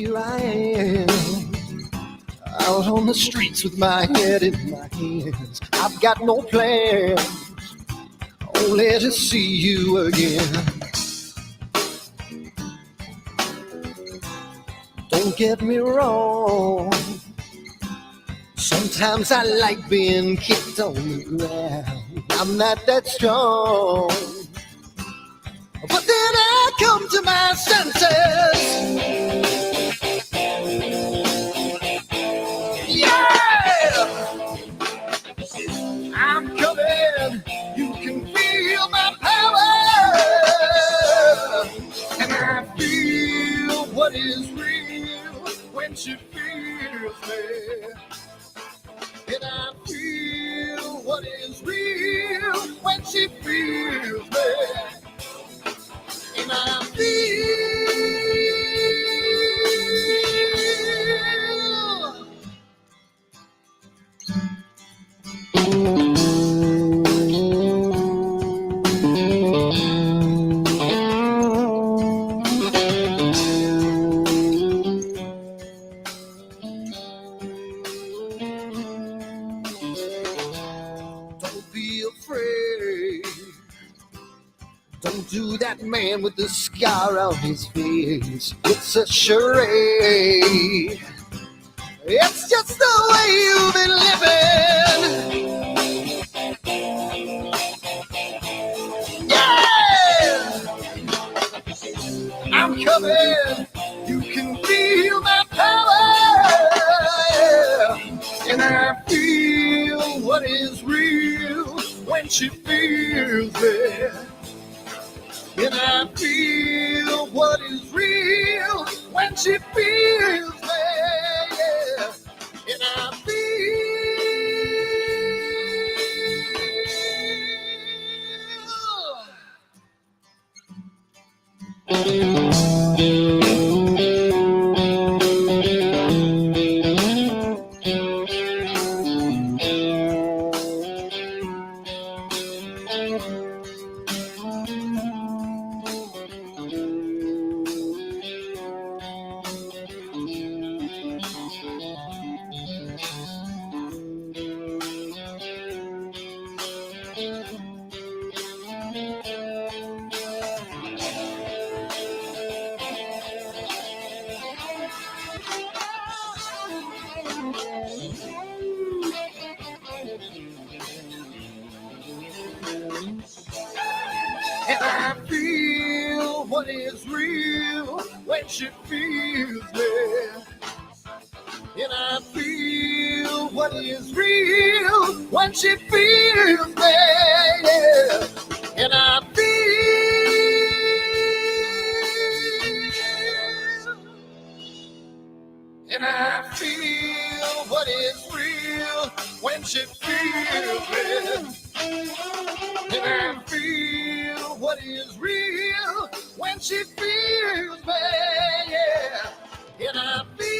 here I am, out on the streets with my head in my hands. I've got no plans, only to see you again. Don't get me wrong, sometimes I like being kicked on the ground. I'm not that strong, but then I come to my senses. Yeah! I'm coming, you can feel my power. And I feel what is real when she feels me. And I feel what is real when she feels me. And I feel to that man with the scar on his face. It's a charade. It's just the way you've been living. Yeah! I'm coming. You can feel my power. And I feel what is real when she feels it. And I feel what is real when she feels me. Yeah. And I feel what is real when she feels me. And I feel what is real when she feels me. Yeah. And I feel what is real when she feels me. And I feel what is real when she feels me. Yeah. And I feel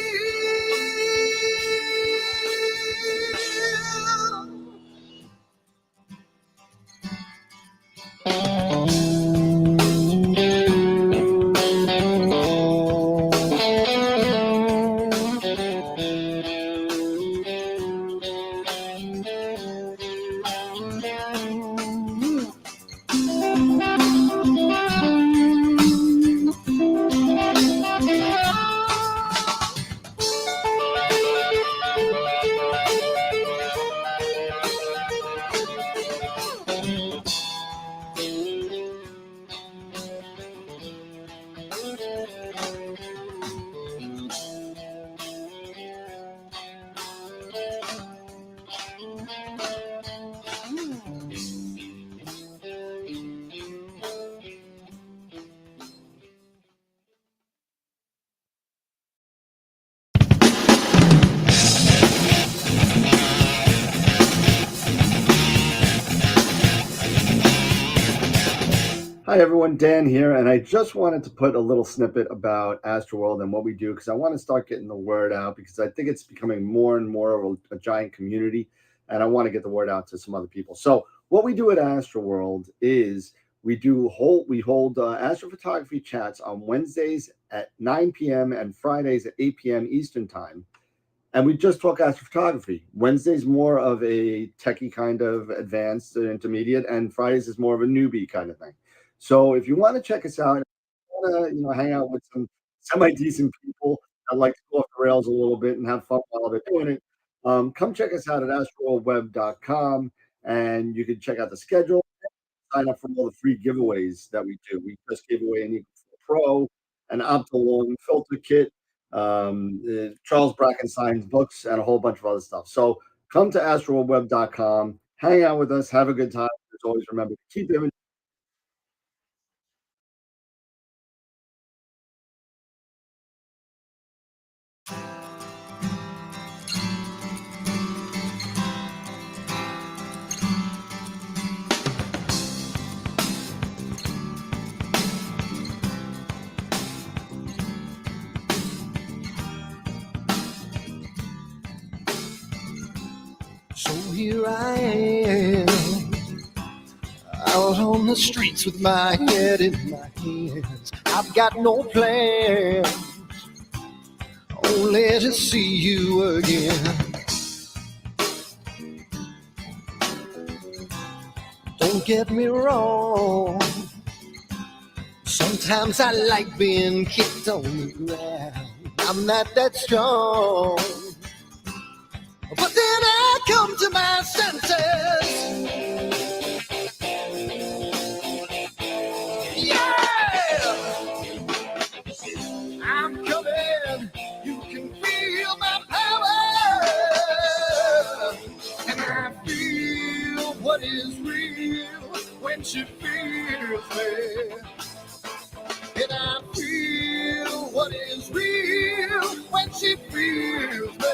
Hi everyone, Dan here, and I just wanted to put a little snippet about AstroWorld and what we do because I want to start getting the word out because I think it's becoming more and more of a giant community, and I want to get the word out to some other people. So what we do at AstroWorld is We hold astrophotography chats on Wednesdays at 9 p.m. and Fridays at 8 p.m. Eastern time. And we just talk astrophotography. Wednesday's more of a techie kind of advanced intermediate, and Fridays is more of a newbie kind of thing. So if you want to check us out, want to hang out with some semi-decent people that like to go off the rails a little bit and have fun while they're doing it, come check us out at AstroWorldWeb.com, and you can check out the schedule, sign up for all the free giveaways that we do. We just gave away an Eagle Pro, an Optilong filter kit, Charles Bracken signs books, and a whole bunch of other stuff. So come to AstroWorldWeb.com, hang out with us, have a good time. As always, remember to keep imaging. So here I am, out on the streets with my head in my hands. I've got no plans, only to see you again. Don't get me wrong, sometimes I like being kicked on the ground. I'm not that strong, but then I come to my senses. Yeah! I'm coming, you can feel my power. And I feel what is real when she feels me. And I feel what is real when she feels me.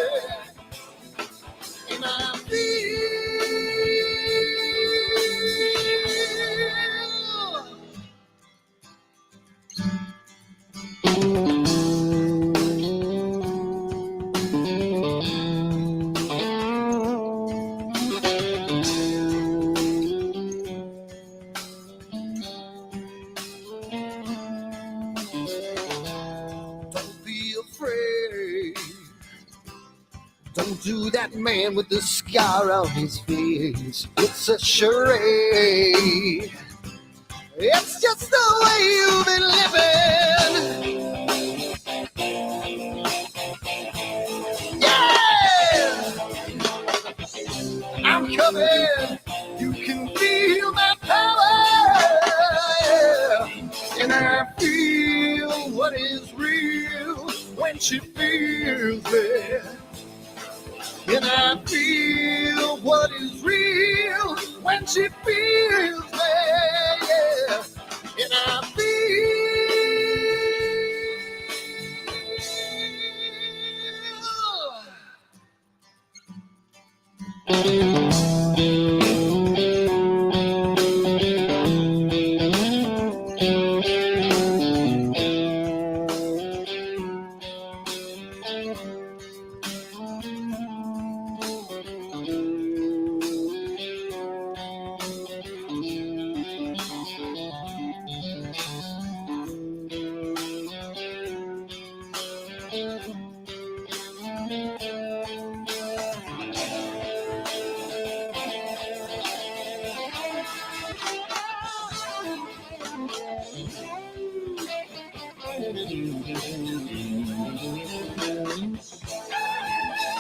And I feel don't be afraid. Don't do that man with the scar on his face. It's a charade. It's just the way you've been living. Yeah! I'm coming. You can feel my power. And I feel what is real when she feels me. And I feel what is real when she feels me, yeah. And I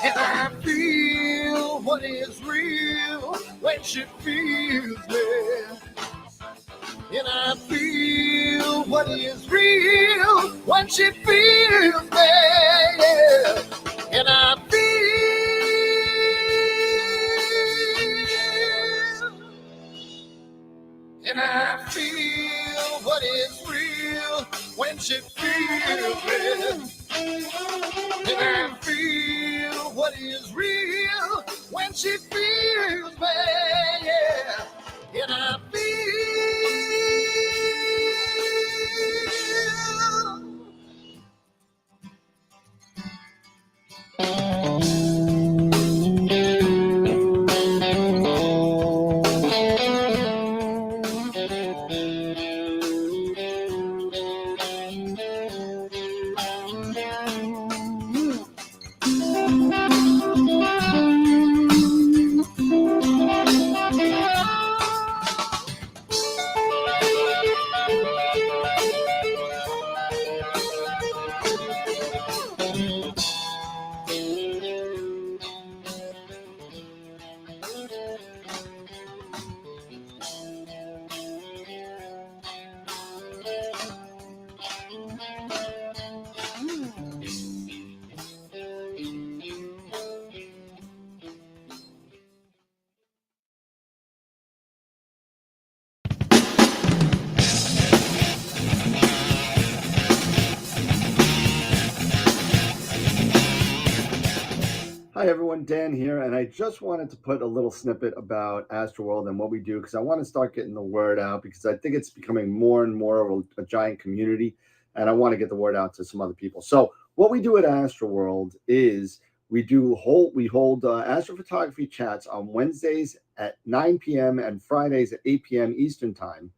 And I feel what is real when she feels me. And I feel what is real when she feels me. Yeah. And I feel. And I feel what is real when she feels me. And I feel what is real when she feels me, yeah. And I feel Hi everyone, Dan here, and I just wanted to put a little snippet about AstroWorld and what we do because I want to start getting the word out because I think it's becoming more and more of a giant community, and I want to get the word out to some other people. So what we do at AstroWorld is we hold astrophotography chats on Wednesdays at 9 p.m. and Fridays at 8 p.m. Eastern time.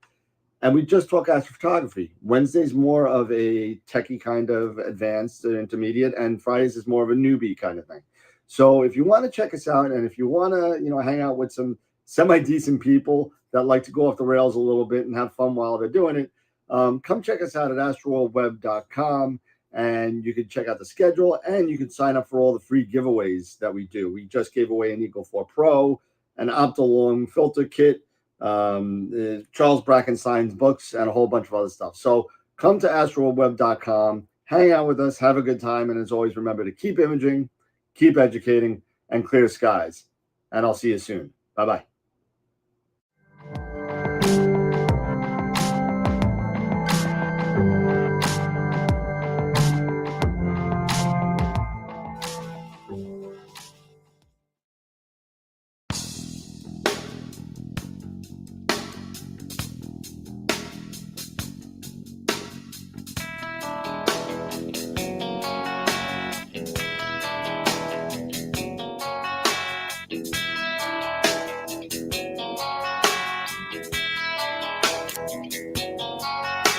And we just talk astrophotography. Wednesday's more of a techie kind of advanced intermediate, and Fridays is more of a newbie kind of thing. So if you want to check us out, and if you want to, hang out with some semi-decent people that like to go off the rails a little bit and have fun while they're doing it, come check us out at astroworldweb.com, and you can check out the schedule, and you can sign up for all the free giveaways that we do. We just gave away an Eagle 4 Pro, an Optolong filter kit, Charles Brackenstein's books, and a whole bunch of other stuff. So come to astroworldweb.com, hang out with us, have a good time, and as always, remember to keep imaging, keep educating, and clear skies. And I'll see you soon. Bye-bye.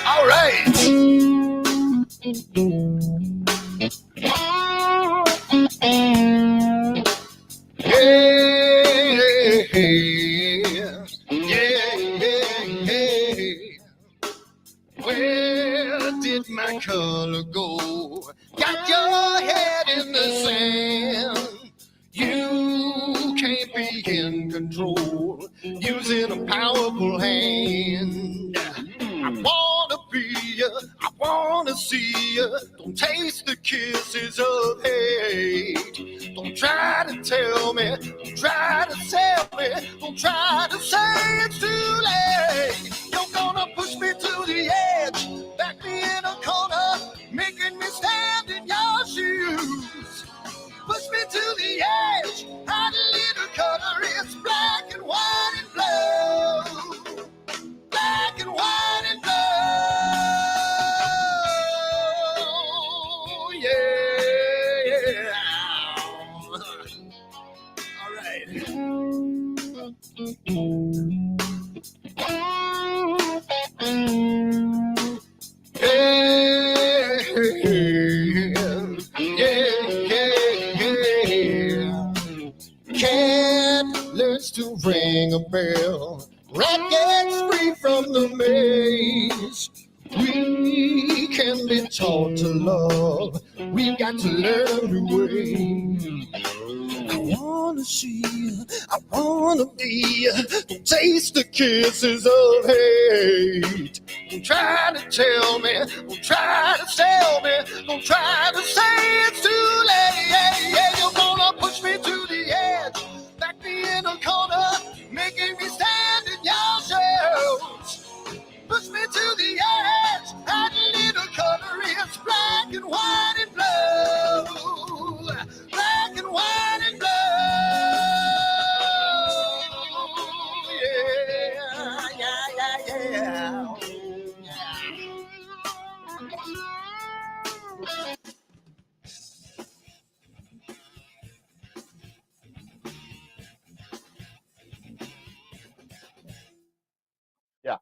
All right. Where did my color go? Got your head in the sand. You can't be in control using a powerful hand. I wanna be ya, I wanna see ya. Don't taste the kisses of hate. Don't try to tell me, don't try to sell me, don't try to say it's too late. You're gonna push me to the edge, back me in a corner, making me stand in your shoes. Push me to the edge, hide a little color, it's black and white and blue. Black and white and blue, yeah. All right. Cat learns to ring a bell. Rat gets free from the maze. We can be taught to love. We've got to learn to wait. I wanna see you, I wanna be you. Don't taste the kisses of hate. Don't try to tell me, don't try to sell me, don't try to say it's too late. You're gonna push me to the edge, back me in a corner, making me stand in your shoes. Push me to the edge, add a little color, it's black and white and blue. Black and white and blue. Yeah.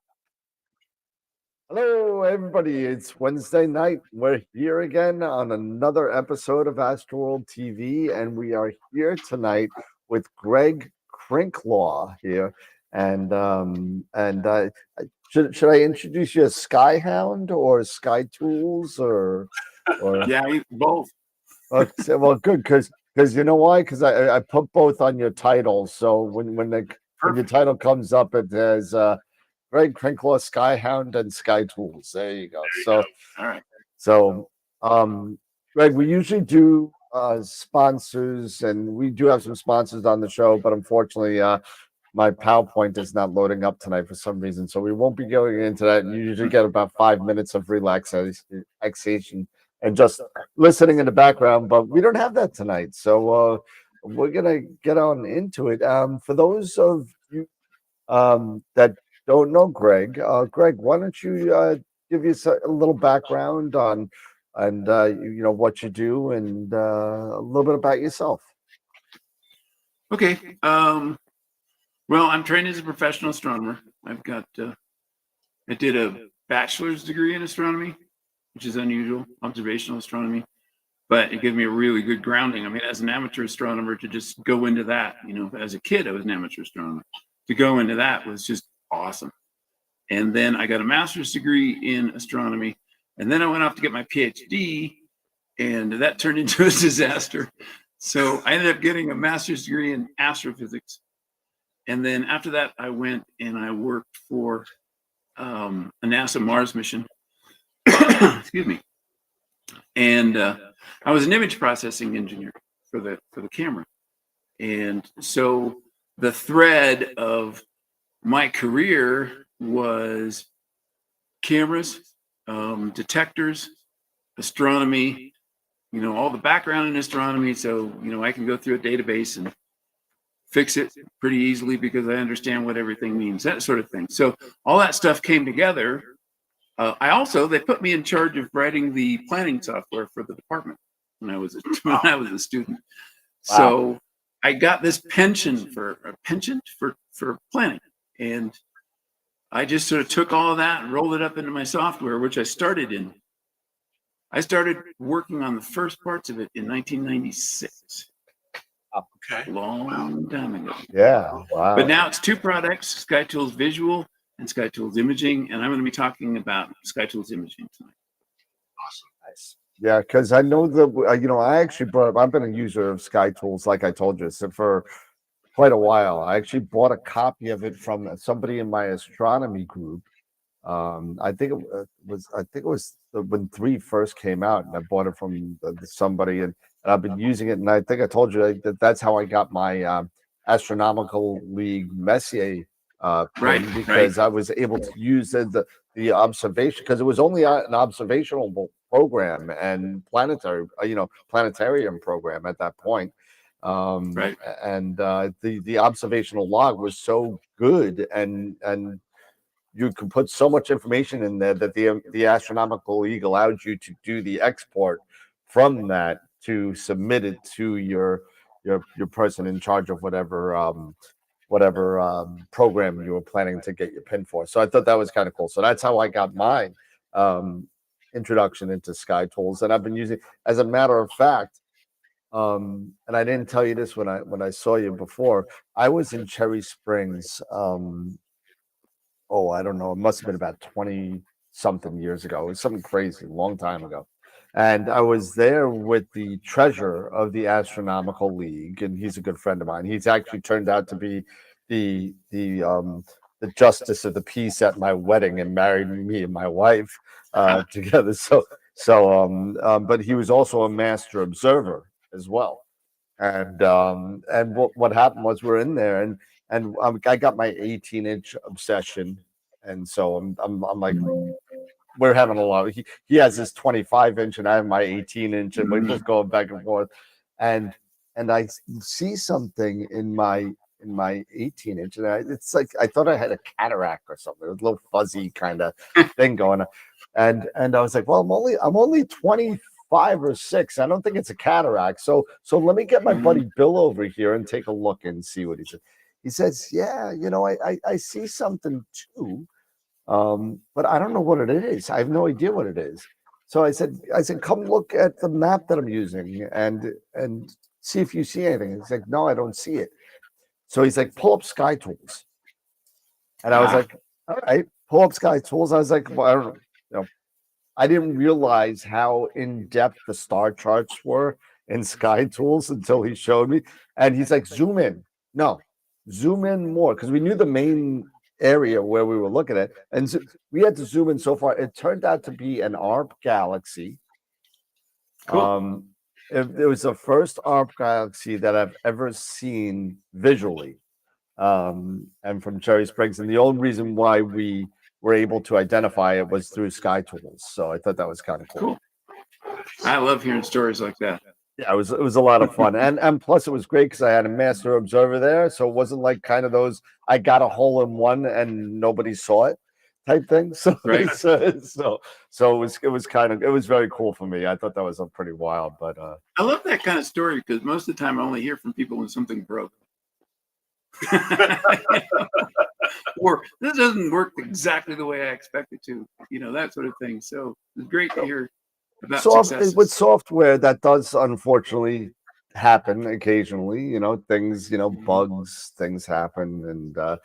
Hello, everybody. It's Wednesday night. We're here again on another episode of AstroWorld TV, and we are here tonight with Greg Crinklaw here. And should I introduce you as Skyhound or Sky Tools or Yeah, both. Okay, well, good because you know why? Because I put both on your title, so when your title comes up, it says Greg Crinklaw, Skyhound, and Sky Tools. There you go. All right. So, Greg, we usually do sponsors, and we do have some sponsors on the show, but unfortunately, my PowerPoint is not loading up tonight for some reason, so we won't be going into that. You usually get about 5 minutes of relaxation and just listening in the background, but we don't have that tonight. So we're gonna get on into it. For those of you that don't know Greg, Greg, why don't you give us a little background on and what you do and a little bit about yourself. Okay. Well, I'm trained as a professional astronomer. I've got I did a bachelor's degree in astronomy, which is unusual, observational astronomy, but it gave me a really good grounding. I mean, as an amateur astronomer, to just go into that, as a kid, I was an amateur astronomer. To go into that was just awesome. And then I got a master's degree in astronomy, and then I went off to get my PhD, and that turned into a disaster. So I ended up getting a master's degree in astrophysics. And then after that, I went and I worked for a NASA Mars mission. Excuse me. And I was an image processing engineer for the camera. And so the thread of my career was cameras, detectors, astronomy, all the background in astronomy. So, I can go through a database and fix it pretty easily because I understand what everything means, that sort of thing. So all that stuff came together. They put me in charge of writing the planning software for the department when I was a student. Wow. So I got this penchant for planning, and I just sort of took all of that and rolled it up into my software, which I started in. I started working on the first parts of it in 1996. Okay. Long time ago. Yeah. Wow. But now it's two products, SkyTools Visual and SkyTools Imaging, and I'm going to be talking about SkyTools Imaging tonight. Awesome. Nice. Yeah, because I know I actually I've been a user of SkyTools, like I told you, so for quite a while. I actually bought a copy of it from somebody in my astronomy group. I think it was when 3 first came out, and I bought it from somebody, and I've been using it. And I think I told you that's how I got my Astronomical League Messier pin, because I was able to use the observation, because it was only an observational program and planetarium program at that point. And the observational log was so good, and you could put so much information in there that the Astronomical League allowed you to do the export from that to submit it to your person in charge of whatever program you were planning to get your pin for. So I thought that was kind of cool. So that's how I got my introduction into SkyTools, and I've been using, as a matter of fact. And I didn't tell you this when I saw you before. I was in Cherry Springs. I don't know. It must have been about 20 something years ago. It was something crazy, a long time ago. And I was there with the treasurer of the Astronomical League, and he's a good friend of mine. He's actually turned out to be the justice of the peace at my wedding and married me and my wife together. But he was also a master observer as well. And what happened was, we're in there, and I got my 18-inch obsession, and so I'm like, we're having a lot. He has his 25-inch, and I have my 18-inch, and we're just going back and forth. And I see something in my 18-inch, and it's like I thought I had a cataract or something. It was a little fuzzy kind of thing going on, and I was like, well, I'm only 25 or 6. I don't think it's a cataract. So let me get my buddy Bill over here and take a look and see what he says. He says, yeah, I see something too, but I don't know what it is. I have no idea what it is. So I said, come look at the map that I'm using and see if you see anything. He's like, no, I don't see it. So he's like, pull up SkyTools. And I was like, all right, pull up SkyTools. I was like, well, I don't know. I didn't realize how in-depth the star charts were in SkyTools until he showed me. And he's like, zoom in. No, zoom in more, because we knew the main area where we were looking at. And so we had to zoom in so far. It turned out to be an ARP galaxy. Cool. It was the first ARP galaxy that I've ever seen visually. And from Cherry Springs. And the only reason why we were able to identify it was through SkyTools. So I thought that was kind of cool. I love hearing stories like that. Yeah, it was a lot of fun, and plus it was great because I had a master observer there, so it wasn't like kind of those I got a hole in one and nobody saw it type thing. So Right. so it was kind of, it was very cool for me. I thought that was pretty wild, but I love that kind of story because most of the time I only hear from people when something broke. Or this doesn't work exactly the way I expect it to, that sort of thing. So it's great to hear about successes. with software that does unfortunately happen occasionally. Things, bugs, things happen, and but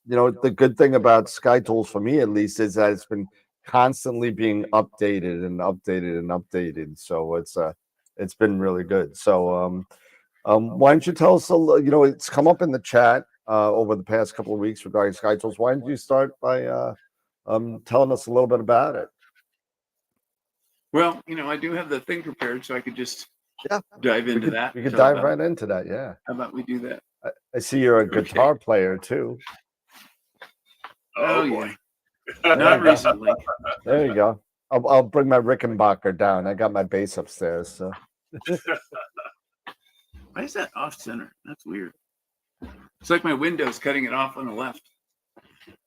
the good thing about Sky Tools for me at least is that it's been constantly being updated and updated and updated. So it's been really good. So why don't you tell us it's come up in the chat over the past couple of weeks regarding Sky Tools. Why don't you start by telling us a little bit about it? Well, I do have the thing prepared, so I could just dive into that. We could dive right into that. Yeah. How about we do that? I see you're a guitar player too. Oh yeah. Not recently. There you go. I'll bring my Rickenbacker down. I got my bass upstairs. So. Why is that off center? That's weird. It's like my window's cutting it off on the left.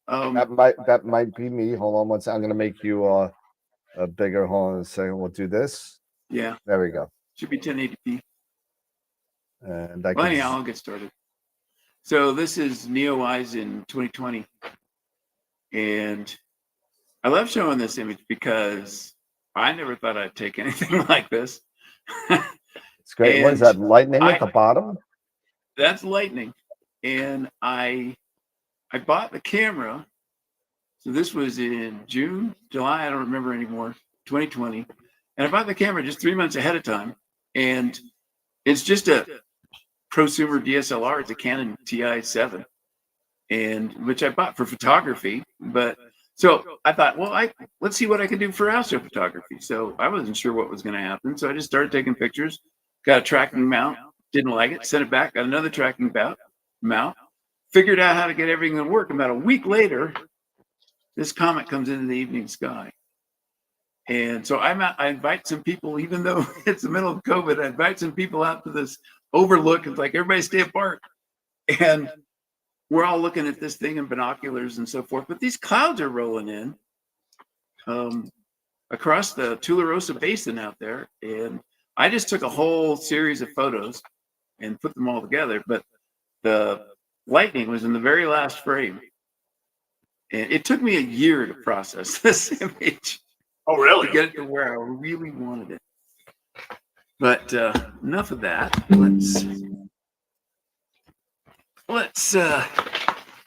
That might be me. Hold on one second. I'm gonna make you a bigger. Hold on a second. We'll do this. Yeah. There we go. Should be 1080p. And anyhow, I'll get started. So this is NeoEyes in 2020. And I love showing this image because I never thought I'd take anything like this. It's great. What is that? Lightning at the bottom? That's lightning. And I bought the camera. So this was in June, July, I don't remember anymore, 2020. And I bought the camera just 3 months ahead of time. And it's just a prosumer DSLR. It's a Canon TI-7, and which I bought for photography. But so I thought, well, let's see what I can do for astrophotography. So I wasn't sure what was going to happen. So I just started taking pictures, got a tracking mount, didn't like it, sent it back, got another tracking mount, figured out how to get everything to work. About a week later, this comet comes into the evening sky. And so I invite some people, even though it's the middle of COVID, I invite some people out to this overlook. It's like, everybody stay apart. And we're all looking at this thing in binoculars and so forth. But these clouds are rolling in across the Tularosa Basin out there. And I just took a whole series of photos and put them all together. But the lightning was in the very last frame. And it took me a year to process this image. Oh, really? To get it to where I really wanted it. But enough of that. Let's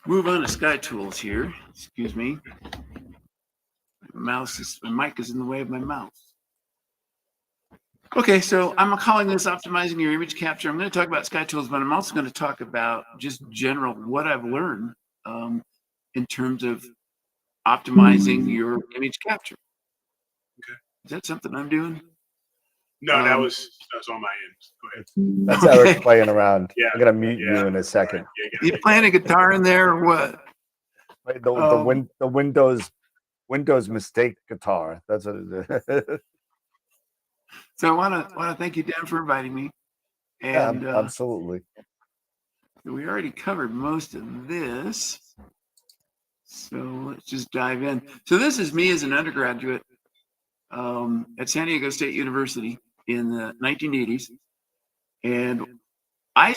move on to Sky Tools here. Excuse me. My mic is in the way of my mouse. Okay, so I'm calling this optimizing your image capture. I'm going to talk about Sky Tools, but I'm also going to talk about just general what I've learned in terms of optimizing your image capture. Okay. Is that something I'm doing? No, that was on my end. Go ahead. That's Eric playing around. Yeah. I'm gonna mute you in a second. You playing a guitar in there or what? The Windows mistake guitar. That's what it is. So I want to thank you, Dan, for inviting me. And yeah, absolutely. We already covered most of this. So let's just dive in. So this is me as an undergraduate at San Diego State University in the 1980s. And I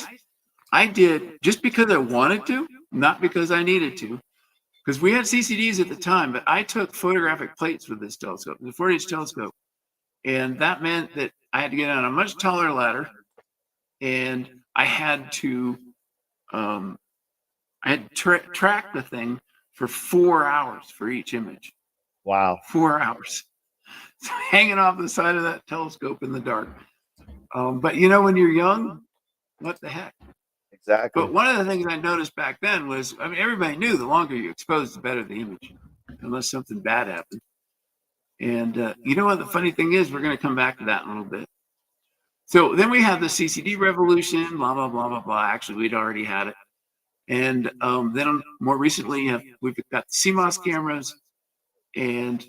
did just because I wanted to, not because I needed to, because we had CCDs at the time, but I took photographic plates with this telescope, the 40-inch telescope. And that meant that I had to get on a much taller ladder, and I had to track the thing for 4 hours for each image. Wow. 4 hours. So hanging off the side of that telescope in the dark. But when you're young, what the heck? Exactly. But one of the things I noticed back then was, everybody knew the longer you expose, the better the image, unless something bad happened. And you know what the funny thing is? We're going to come back to that in a little bit. So then we have the CCD revolution, blah, blah, blah, blah, blah. Actually, we'd already had it. And then more recently, we've got the CMOS cameras. And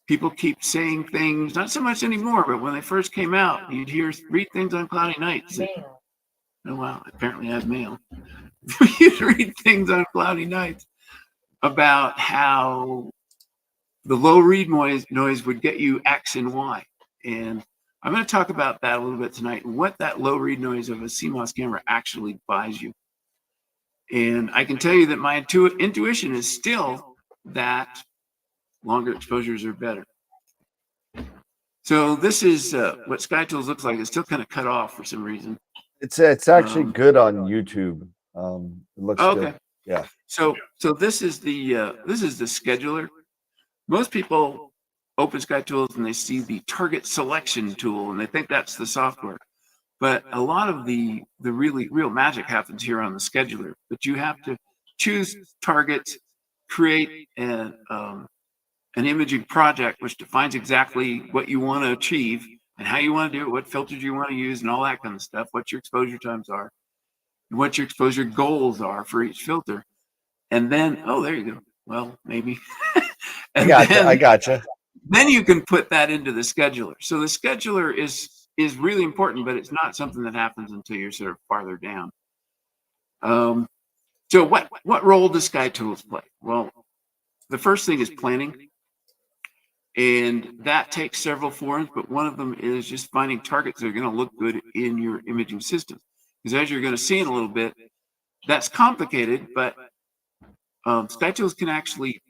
people keep saying things, not so much anymore, but when they first came out, you'd read things on cloudy nights. Mail. Oh, wow, apparently I have mail. You'd read things on cloudy nights about how the low read noise would get you X and Y. And I'm going to talk about that a little bit tonight, and what that low read noise of a CMOS camera actually buys you. And I can tell you that my intuition is still that longer exposures are better. So this is what SkyTools looks like. It's still kind of cut off for some reason. It's actually good on YouTube. It looks okay. good. Yeah. So this is the scheduler. Most people open SkyTools and they see the target selection tool and they think that's the software. But a lot of the real magic happens here on the scheduler. But you have to choose targets, create an imaging project which defines exactly what you want to achieve and how you want to do it, what filters you want to use, and all that kind of stuff, what your exposure times are, and what your exposure goals are for each filter. And then, oh, there you go. Well, maybe. I gotcha. Then you can put that into the scheduler. So the scheduler is really important, but it's not something that happens until you're sort of farther down. So what role does SkyTools play? Well, the first thing is planning. And that takes several forms, but one of them is just finding targets that are going to look good in your imaging system. Because as you're going to see in a little bit, that's complicated, but SkyTools can actually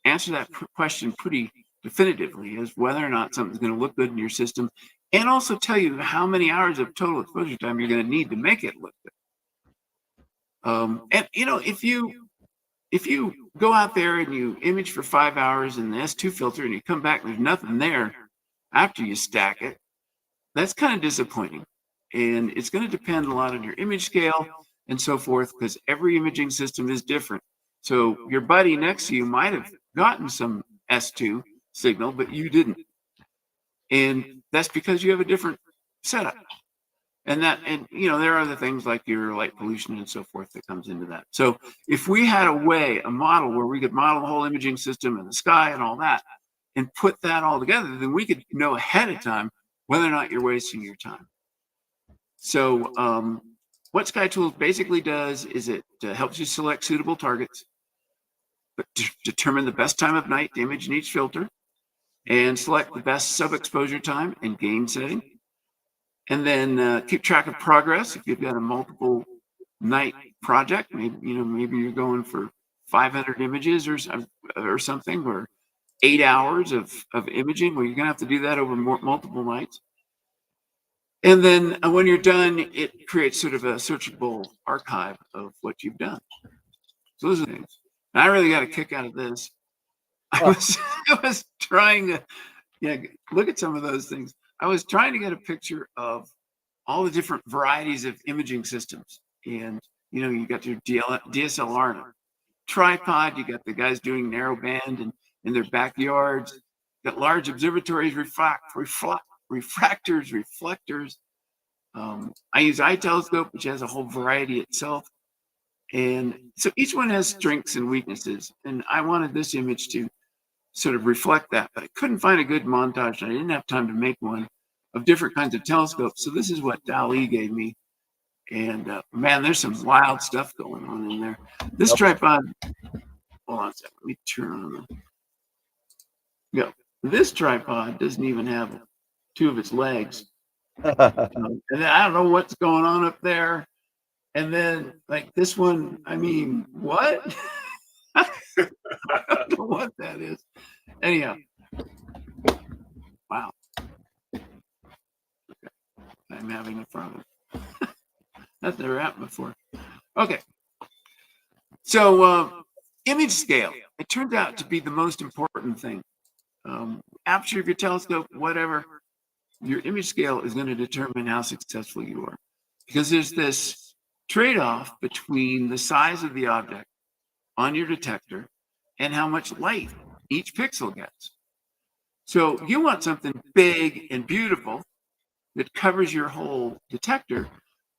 answer that question pretty definitively as whether or not something's going to look good in your system, and also tell you how many hours of total exposure time you're going to need to make it look good. And if you go out there and you image for 5 hours in the S2 filter and you come back and there's nothing there after you stack it, that's kind of disappointing. And it's going to depend a lot on your image scale and so forth, because every imaging system is different. So your buddy next to you might have gotten some S2 signal, but you didn't. And that's because you have a different setup. And there are other things like your light pollution and so forth that comes into that. So if we had a model where we could model the whole imaging system and the sky and all that, and put that all together, then we could know ahead of time whether or not you're wasting your time. So what SkyTools basically does is it helps you select suitable targets, but determine the best time of night to image in each filter, and select the best sub-exposure time and gain setting. And then keep track of progress. If you've got a multiple night project, maybe you're going for 500 images or something, or 8 hours of imaging, well, you're gonna have to do that over multiple nights. And then when you're done, it creates sort of a searchable archive of what you've done. So those are things. And I really got a kick out of this. I was trying to look at some of those things. I was trying to get a picture of all the different varieties of imaging systems. And, you got your DSLR and a tripod. You got the guys doing narrowband and in their backyards. You got large observatories, refractors, reflectors. I use iTelescope, which has a whole variety itself. And so each one has strengths and weaknesses. And I wanted this image to sort of reflect that, but I couldn't find a good montage. And I didn't have time to make one of different kinds of telescopes. So this is what DALL-E gave me. And man, there's some wild stuff going on in there. This tripod, hold on a second, let me turn on this tripod doesn't even have two of its legs. And then I don't know what's going on up there. And then like this one, I mean, what? I don't know what that is. Anyhow, wow. Okay. I'm having a problem. That's never happened before. Okay. So image scale, it turns out to be the most important thing. Aperture of your telescope, whatever, your image scale is going to determine how successful you are. Because there's this trade-off between the size of the object on your detector and how much light each pixel gets. So you want something big and beautiful that covers your whole detector,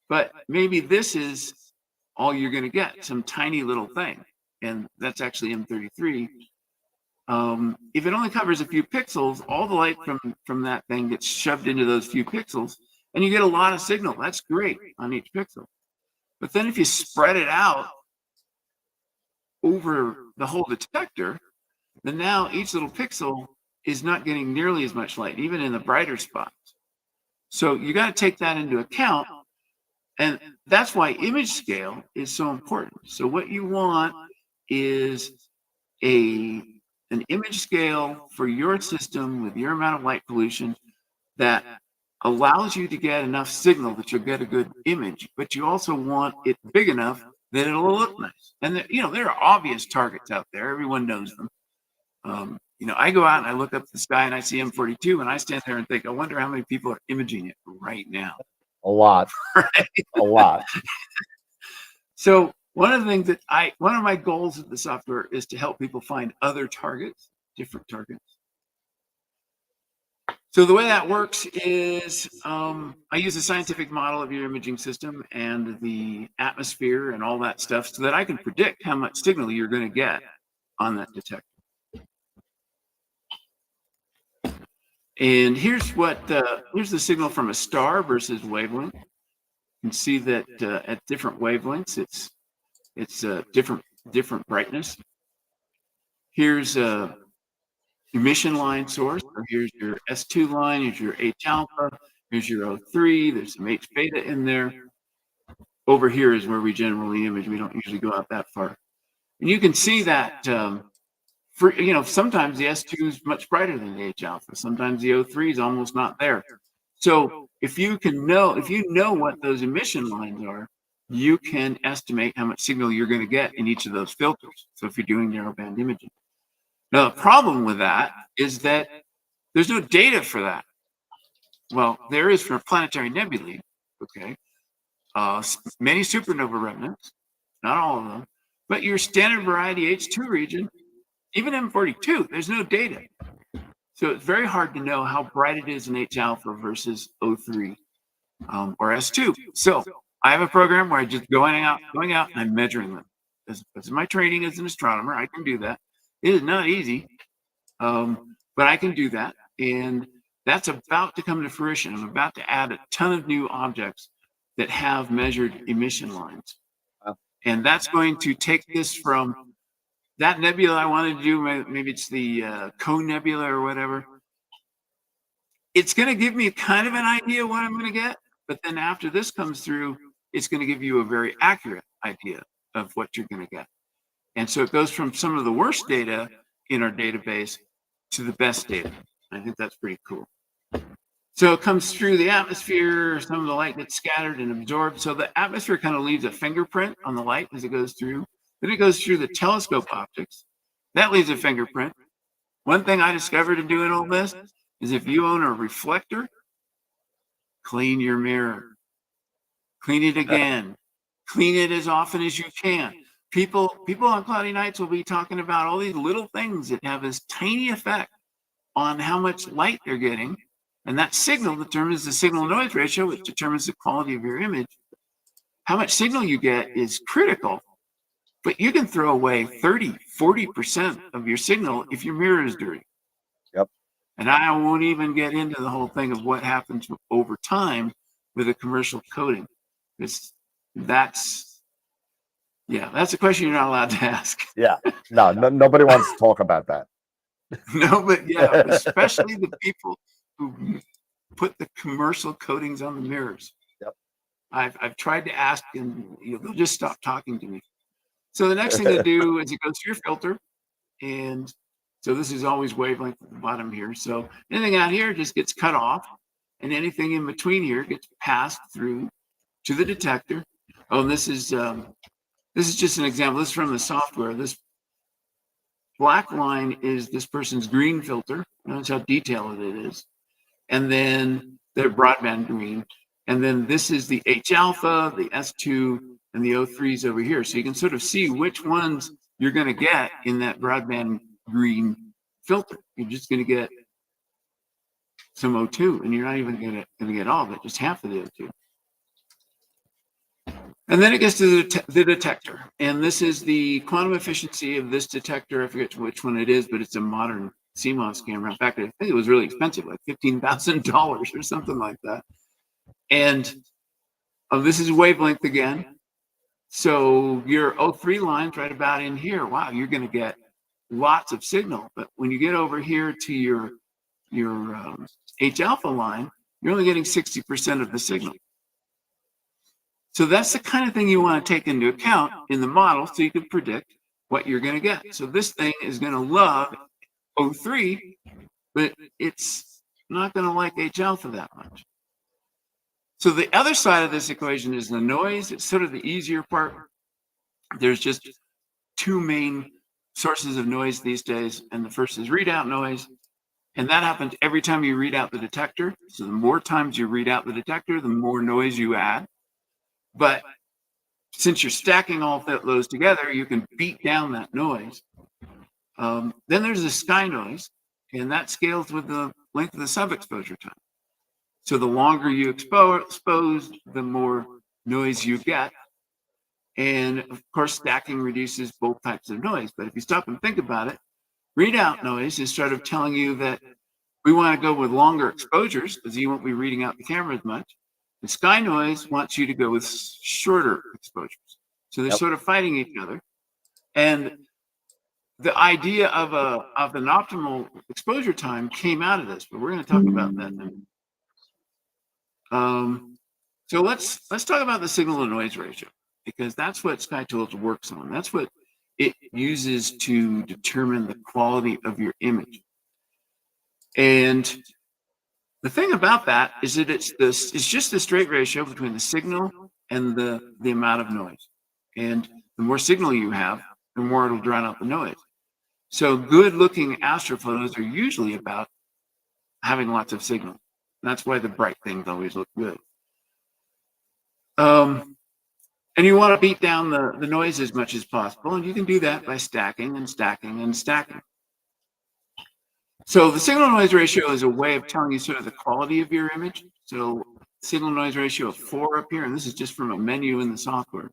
but maybe this is all you're going to get, some tiny little thing. And that's actually M33. if it only covers a few pixels, all the light from that thing gets shoved into those few pixels, and you get a lot of signal. That's great on each pixel. But then if you spread it out over the whole detector, then now each little pixel is not getting nearly as much light, even in the brighter spots. So you got to take that into account. And that's why image scale is so important. So what you want is an image scale for your system with your amount of light pollution that allows you to get enough signal that you'll get a good image, but you also want it big enough that it'll look nice. And there are obvious targets out there. Everyone knows them. I go out and I look up the sky and I see M42 and I stand there and think, I wonder how many people are imaging it right now. A lot. Right? A lot. So one of my goals of the software is to help people find other targets, different targets. So the way that works is I use a scientific model of your imaging system and the atmosphere and all that stuff so that I can predict how much signal you're going to get on that detector. And here's the signal from a star versus wavelength. You can see that at different wavelengths, it's different brightness. Here's a emission line source. So here's your S2 line. Here's your H alpha. Here's your O3. There's some H beta in there. Over here is where we generally image. We don't usually go out that far. And you can see that sometimes the S2 is much brighter than the H alpha. Sometimes the O3 is almost not there. So if you know what those emission lines are, you can estimate how much signal you're going to get in each of those filters. So if you're doing narrowband imaging. Now, the problem with that is that there's no data for that. Well, there is for planetary nebulae, okay? Many supernova remnants, not all of them, but your standard variety H2 region, even M42, there's no data. So it's very hard to know how bright it is in H alpha versus O3 or S2. So I have a program where I just going out and I'm measuring them. As my training as an astronomer, I can do that. It is not easy, but I can do that. And that's about to come to fruition. I'm about to add a ton of new objects that have measured emission lines. And that's going to take this from that nebula I wanted to do, maybe it's the Cone Nebula or whatever. It's going to give me kind of an idea what I'm going to get. But then after this comes through, it's going to give you a very accurate idea of what you're going to get. And so it goes from some of the worst data in our database to the best data. I think that's pretty cool. So it comes through the atmosphere, some of the light gets scattered and absorbed. So the atmosphere kind of leaves a fingerprint on the light as it goes through. Then it goes through the telescope optics. That leaves a fingerprint. One thing I discovered in doing all this is if you own a reflector, clean your mirror. Clean it again. Clean it as often as you can. People on cloudy nights will be talking about all these little things that have this tiny effect on how much light they're getting. And that signal determines the signal noise ratio, which determines the quality of your image. How much signal you get is critical, but you can throw away 30, 40% of your signal if your mirror is dirty. Yep. And I won't even get into the whole thing of what happens over time with a commercial coating. That's a question you're not allowed to ask. Yeah. No, nobody wants to talk about that. No, but yeah, especially the people who put the commercial coatings on the mirrors. Yep. I've tried to ask, and they'll just stop talking to me. So the next thing to do is it goes through your filter, and so this is always wavelength at the bottom here. So anything out here just gets cut off, and anything in between here gets passed through to the detector. Oh, and this is just an example. This is from the software. This black line is this person's green filter. Notice how detailed it is. And then their broadband green. And then this is the H alpha, the S2, and the O3s over here. So you can sort of see which ones you're going to get in that broadband green filter. You're just going to get some O2, and you're not even going to get all of it, just half of the O2. And then it gets to the detector. And this is the quantum efficiency of this detector. I forget which one it is, but it's a modern CMOS camera. In fact, I think it was really expensive, like $15,000 or something like that. And this is wavelength again. So your O3 line's right about in here. Wow, you're going to get lots of signal. But when you get over here to your H alpha line, you're only getting 60% of the signal. So that's the kind of thing you want to take into account in the model so you can predict what you're going to get. So this thing is going to love O3, but it's not going to like H alpha that much. So the other side of this equation is the noise. It's sort of the easier part. There's just two main sources of noise these days, and the first is readout noise, and that happens every time you read out the detector. So the more times you read out the detector, the more noise you add. But since you're stacking all those together, you can beat down that noise. Then there's the sky noise, and that scales with the length of the sub-exposure time. So the longer you expose, the more noise you get. And of course, stacking reduces both types of noise. But if you stop and think about it, readout noise is sort of telling you that we want to go with longer exposures because you won't be reading out the camera as much. The sky noise wants you to go with shorter exposures. So they're sort of fighting each other. And the idea of an optimal exposure time came out of this, but we're going to talk about that now. So let's talk about the signal to noise ratio, because that's what SkyTools works on. That's what it uses to determine the quality of your image. And the thing about that is that it's just the straight ratio between the signal and the amount of noise. And the more signal you have, the more it'll drown out the noise. So good looking astrophotos are usually about having lots of signal. That's why the bright things always look good. And you want to beat down the noise as much as possible. And you can do that by stacking and stacking and stacking. So the signal noise ratio is a way of telling you sort of the quality of your image. So signal noise ratio of 4 up here, and this is just from a menu in the software.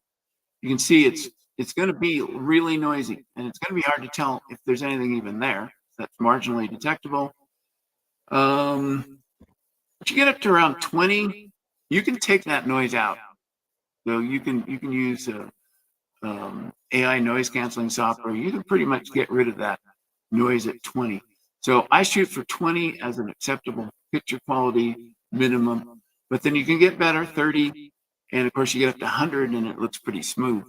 You can see it's going to be really noisy, and it's going to be hard to tell if there's anything even there that's marginally detectable. But you get up to around 20, you can take that noise out. So you can use AI noise canceling software. You can pretty much get rid of that noise at 20. So I shoot for 20 as an acceptable picture quality minimum, but then you can get better, 30, and of course you get up to 100 and it looks pretty smooth.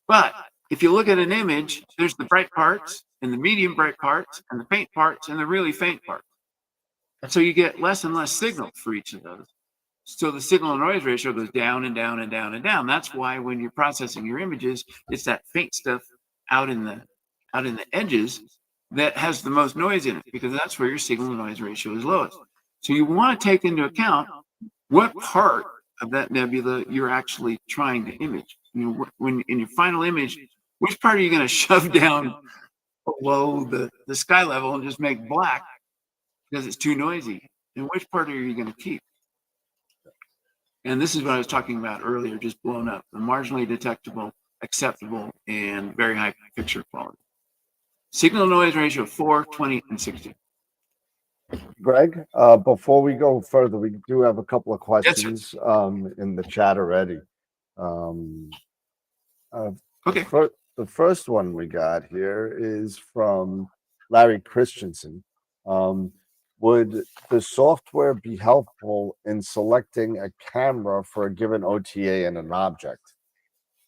But if you look at an image, there's the bright parts and the medium bright parts and the faint parts and the really faint parts. And so you get less and less signal for each of those. So the signal to noise ratio goes down and down and down and down. That's why when you're processing your images, it's that faint stuff out in the edges that has the most noise in it, because that's where your signal to noise ratio is lowest. So you want to take into account what part of that nebula you're actually trying to image. You know, when in your final image, which part are you going to shove down below the sky level and just make black because it's too noisy? And which part are you going to keep? And this is what I was talking about earlier, just blown up, the marginally detectable, acceptable, and very high picture quality. Signal noise ratio of 4, 20, and 60. Greg, before we go further, we do have a couple of questions in the chat already. Okay. The first one we got here is from Larry Christensen. Would the software be helpful in selecting a camera for a given OTA and an object?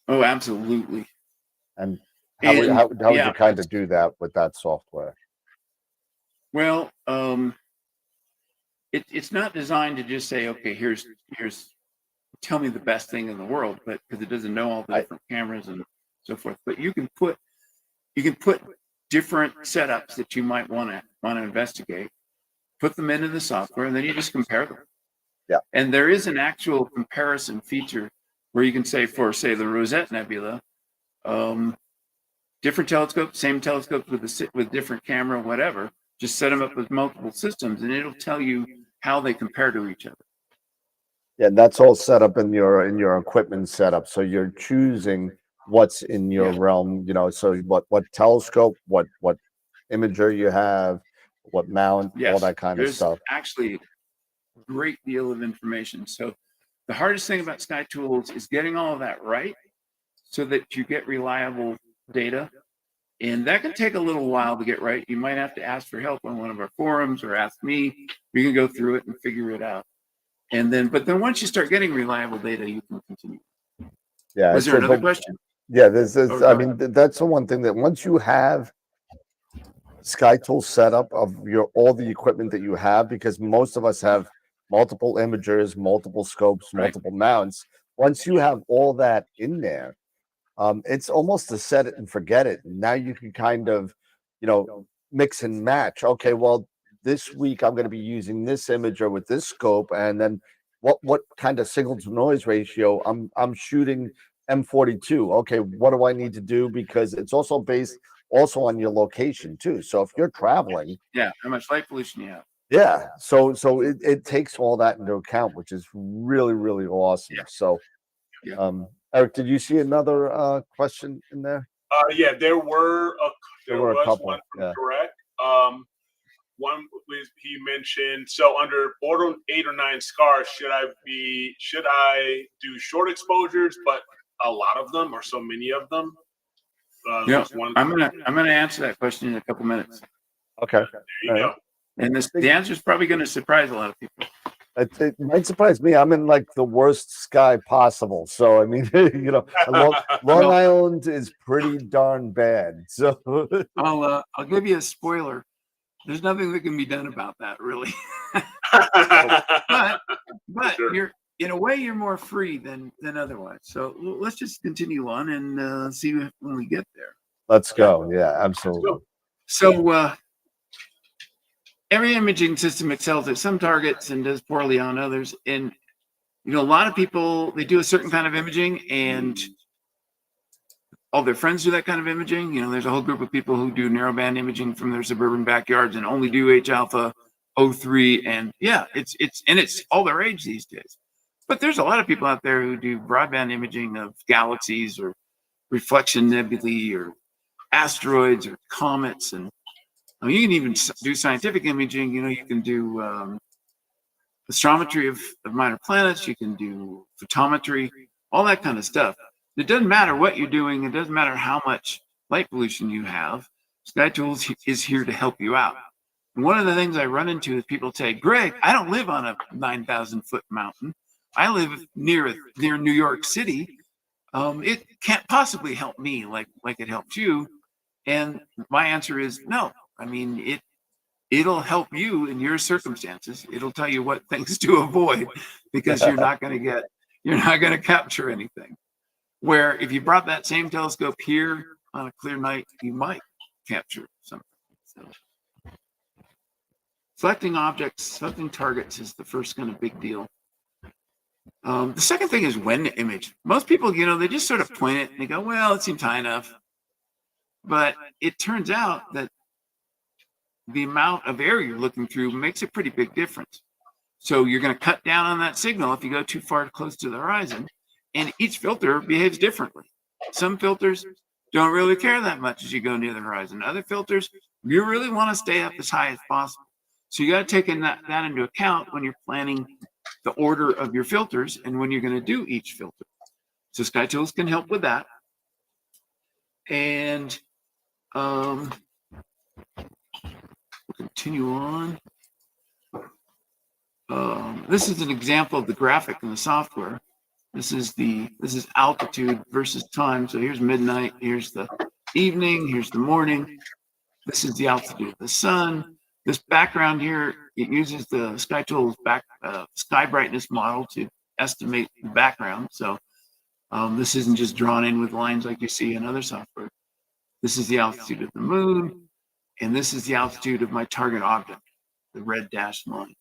Oh, absolutely. And how would you kind of do that with that software? Well, it's not designed to just say, okay, here's tell me the best thing in the world, but because it doesn't know all the different cameras and so forth. But you can put different setups that you might want to investigate, put them into the software, and then you just compare them. Yeah. And there is an actual comparison feature where you can say, for say the Rosette Nebula, different telescopes, same telescopes with different camera, whatever. Just set them up with multiple systems, and it'll tell you how they compare to each other. Yeah, that's all set up in your equipment setup. So you're choosing what's in your Yeah. realm, so what telescope, what imager you have, what mount, all Yes, that kind of there's stuff. actually a great deal of information. So the hardest thing about Sky Tools is getting all of that right so that you get reliable data. And that can take a little while to get right. You might have to ask for help on one of our forums or ask me. We can go through it and figure it out. But then once you start getting reliable data, you can continue. Yeah, Was there another question? yeah, there's Or I go mean, that's the one thing that once you have SkyTool setup of your all the equipment that you have, because most of us have multiple imagers, multiple scopes, Right. multiple mounts. Once you have all that in there, it's almost to set it and forget it. Now you can kind of, mix and match. Okay, well, this week I'm going to be using this imager with this scope, and then what kind of signal to noise ratio I'm shooting M42. Okay, what do I need to do? Because it's also based also on your location too. So if you're traveling, Yeah, how much light pollution you have. yeah, so it takes all that into account, which is really, really awesome. Yeah. So Yeah. Eric, did you see another question in there? Yeah, there Were a was couple, one from yeah. Correct. One was he mentioned, so under border 8 or 9 scars, should I do short exposures, but a lot of them or so many of them? Yeah, Just one. I'm gonna answer that question in a couple minutes. Okay. There you All go. right. And the answer is probably going to surprise a lot of people. It might surprise me. I'm in like the worst sky possible. So I mean, Long Well- Island is pretty darn bad. So I'll give you a spoiler. There's nothing that can be done about that, really. But Sure. you're in a way you're more free than otherwise. So let's just continue on and see when we get there. let's go. Yeah, absolutely. So every imaging system excels at some targets and does poorly on others. And a lot of people, they do a certain kind of imaging and all their friends do that kind of imaging. There's a whole group of people who do narrowband imaging from their suburban backyards and only do H alpha 03. And yeah, it's all their age these days. But there's a lot of people out there who do broadband imaging of galaxies or reflection nebulae or asteroids or comets. And you can even do scientific imaging. You can do astrometry of minor planets. You can do photometry, all that kind of stuff. It doesn't matter what you're doing. It doesn't matter how much light pollution you have. Sky Tools is here to help you out. And one of the things I run into is people say, Greg, I don't live on a 9,000 foot mountain. I live near New York City. It can't possibly help me like it helps you. And my answer is no. I mean, it'll help you in your circumstances. It'll tell you what things to avoid because you're not going to capture anything. Where if you brought that same telescope here on a clear night, you might capture something. So, selecting objects, selecting targets is the first kind of big deal. The second thing is when to image. Most people, they just sort of point it and they go, well, it seems high enough. But it turns out that the amount of air you're looking through makes a pretty big difference. So you're going to cut down on that signal if you go too far close to the horizon, and each filter behaves differently. Some filters don't really care that much as you go near the horizon. Other filters, you really want to stay up as high as possible. So you got to take that into account when you're planning the order of your filters and when you're going to do each filter. So Sky Tools can help with that. And we'll continue on. This is an example of the graphic in the software. This is altitude versus time. So here's midnight, here's the evening, here's the morning. This is the altitude of the sun. This background here, it uses the Sky Tools sky brightness model to estimate the background. So this isn't just drawn in with lines like you see in other software. This is the altitude of the moon, and this is the altitude of my target object, the red dashed line.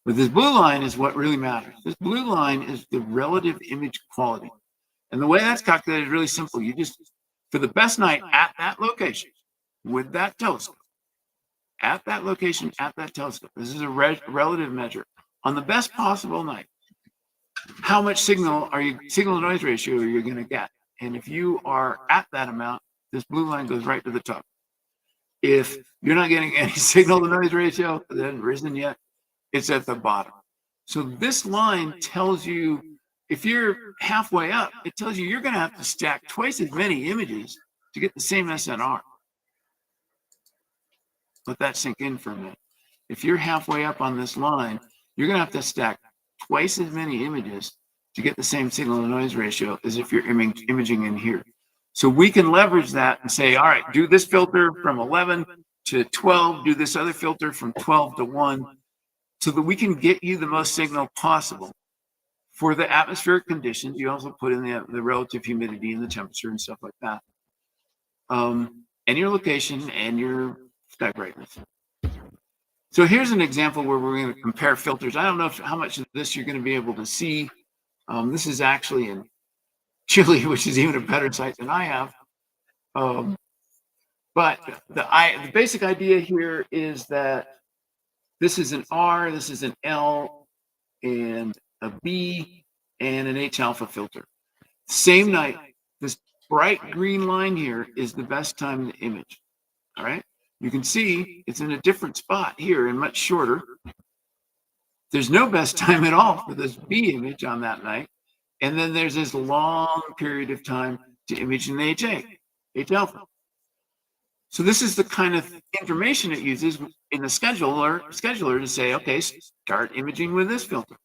But this blue line is what really matters. This blue line is the relative image quality. And the way that's calculated is really simple. You just, for the best night at that location, with that telescope, at that location, at that telescope, this is a relative measure. On the best possible night, how much signal to noise ratio are you going to get? And if you are at that amount, this blue line goes right to the top. If you're not getting any signal to noise ratio, it hasn't risen yet, it's at the bottom. So this line tells you, if you're halfway up, it tells you you're going to have to stack twice as many images to get the same SNR. Let that sink in for a minute. If you're halfway up on this line, you're going to have to stack twice as many images to get the same signal to noise ratio as if you're imaging in here. So we can leverage that and say, all right, do this filter from 11 to 12, do this other filter from 12 to 1, so that we can get you the most signal possible. For the atmospheric conditions, you also put in the relative humidity and the temperature and stuff like that. And your location and your sky brightness. So here's an example where we're going to compare filters. I don't know how much of this you're going to be able to see. This is actually in Chile, which is even a better site than I have. But the basic idea here is that this is an R, this is an L, and a B, and an H alpha filter. Same night, this bright green line here is the best time to image. All right, you can see it's in a different spot here and much shorter. There's no best time at all for this B image on that night. And then there's this long period of time to image in H alpha. So this is the kind of information it uses in the scheduler to say, okay, start imaging with this filter.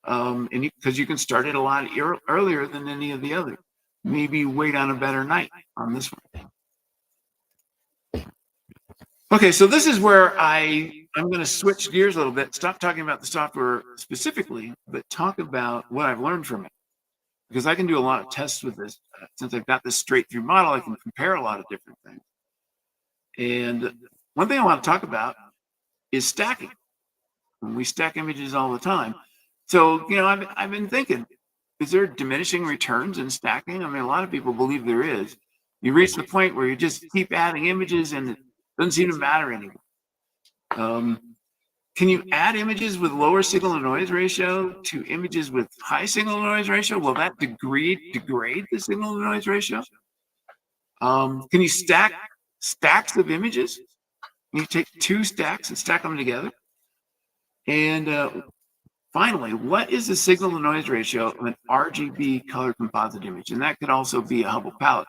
And because you can start it a lot earlier than any of the other. Maybe wait on a better night on this one. Okay, so this is where I'm going to switch gears a little bit, stop talking about the software specifically, but talk about what I've learned from it. Because I can do a lot of tests with this. Since I've got this straight through model, I can compare a lot of different things. And one thing I want to talk about is stacking. We stack images all the time. So, you know, I've been thinking, is there diminishing returns in stacking? I mean, a lot of people believe there is. You reach the point where you just keep adding images and it doesn't seem to matter anymore. Can you add images with lower signal to noise ratio to images with high signal to noise ratio? Will that degrade the signal to noise ratio? Can you stack stacks of images? Can you take two stacks and stack them together? And finally, what is the signal to noise ratio of an RGB color composite image? And that could also be a Hubble palette,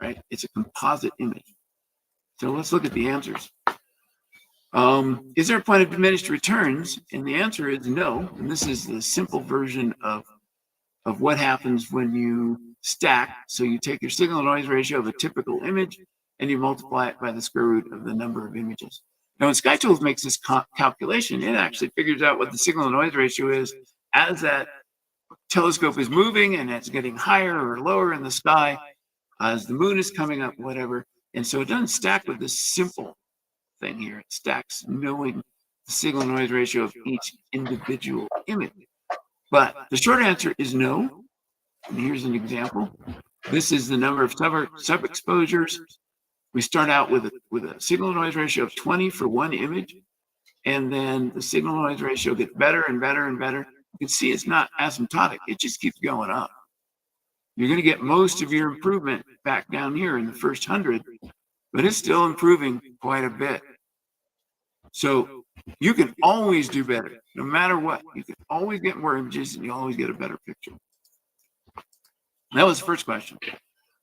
right? It's a composite image. So let's look at the answers. Is there a point of diminished returns? And the answer is no. And this is the simple version of what happens when you stack. So you take your signal to noise ratio of a typical image and you multiply it by the square root of the number of images. Now, when SkyTools makes this calculation, it actually figures out what the signal to noise ratio is as that telescope is moving and it's getting higher or lower in the sky, as the moon is coming up, whatever. And so it doesn't stack with this simple thing here. It stacks knowing the signal to noise ratio of each individual image. But the short answer is no. And here's an example. This is the number of sub-exposures. We start out with a signal to noise ratio of 20 for one image, and then the signal to noise ratio gets better and better and better. You can see it's not asymptotic. It just keeps going up. You're going to get most of your improvement back down here in the first 100, but it's still improving quite a bit. So you can always do better, no matter what. You can always get more images, and you always get a better picture. That was the first question.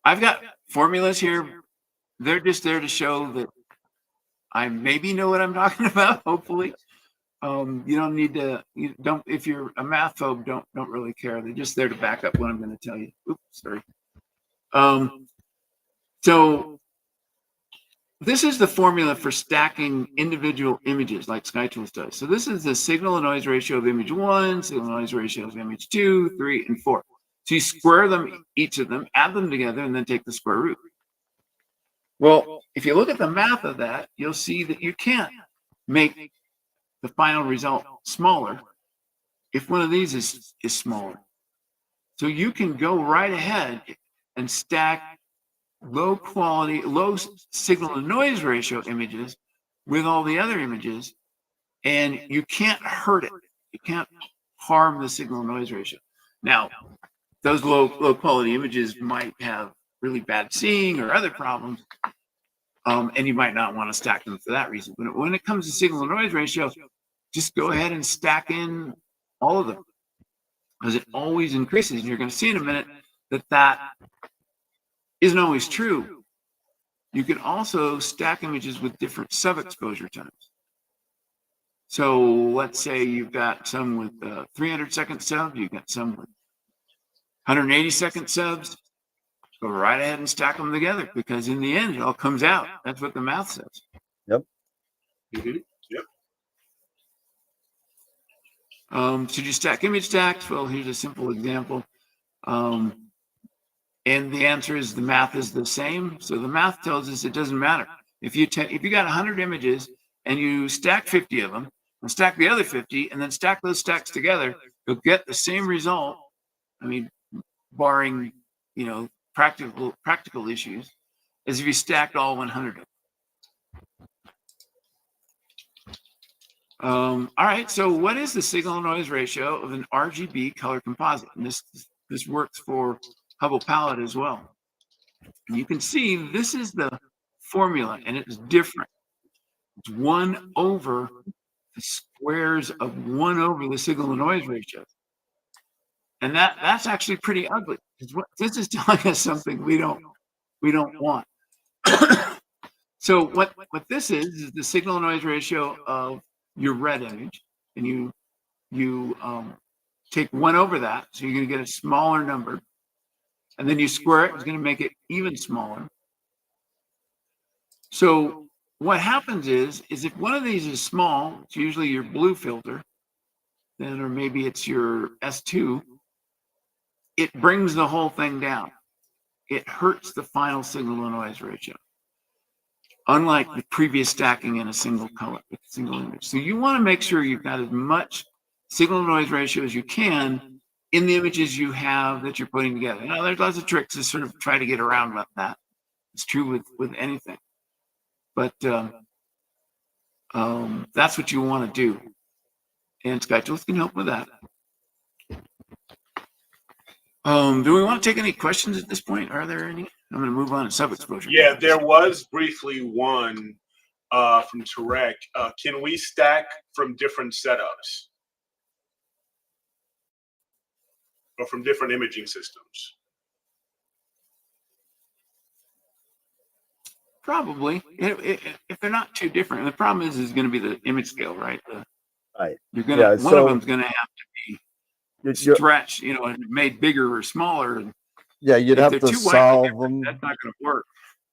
I've got formulas here. They're just there to show that I maybe know what I'm talking about, hopefully. You don't need to, if you're a math phobe, don't really care. They're just there to back up what I'm going to tell you. Oops, sorry. So this is the formula for stacking individual images like SkyTools does. So this is the signal to noise ratio of image 1, signal to noise ratio of image 2, 3, and 4. So you square them, each of them, add them together, and then take the square root. Well, if you look at the math of that, you'll see that you can't make the final result smaller if one of these is smaller. So you can go right ahead and stack low quality, low signal to noise ratio images with all the other images, and you can't hurt it. You can't harm the signal noise ratio. Now, those low quality images might have really bad seeing or other problems, and you might not want to stack them for that reason. But when it comes to signal noise ratio, just go ahead and stack in all of them, because it always increases. And you're going to see in a minute that isn't always true. You can also stack images with different sub-exposure times. So let's say you've got some with 300-second subs, you've got some with 180-second subs. Go right ahead and stack them together, because in the end, it all comes out. That's what the math says. Yep. Mm-hmm. Yep. Should you stack image stacks? Well, here's a simple example. And the answer is the math is the same. So the math tells us it doesn't matter. If you got 100 images and you stack 50 of them and stack the other 50 and then stack those stacks together, you'll get the same result. I mean, barring, practical issues, as if you stacked all 100 of them. All right, so what is the signal noise ratio of an RGB color composite? And this works for Hubble palette as well. And you can see this is the formula, and it's different. It's 1 over the squares of 1 over the signal noise ratio. And that's actually pretty ugly. This is telling us something we don't want. So what this is the signal noise ratio of your red image, and you take 1 over that, so you're going to get a smaller number, and then you square it. It's going to make it even smaller. So what happens is if one of these is small, it's usually your blue filter, then, or maybe it's your S2. It brings the whole thing down. It hurts the final signal to noise ratio, unlike the previous stacking in a single color, with a single image. So you want to make sure you've got as much signal to noise ratio as you can in the images you have that you're putting together. Now, there's lots of tricks to sort of try to get around that. It's true with anything. But that's what you want to do. And SkyTools can help with that. Do we want to take any questions at this point? Are there any? I'm going to move on to sub-exposure. Yeah, there was briefly one from Tarek. Can we stack from different setups or from different imaging systems? Probably, if they're not too different. And the problem is going to be the image scale, right? Right. You're going to one of them's going to have to be stretched, made bigger or smaller. Yeah, you'd have to solve them. That's not going to work.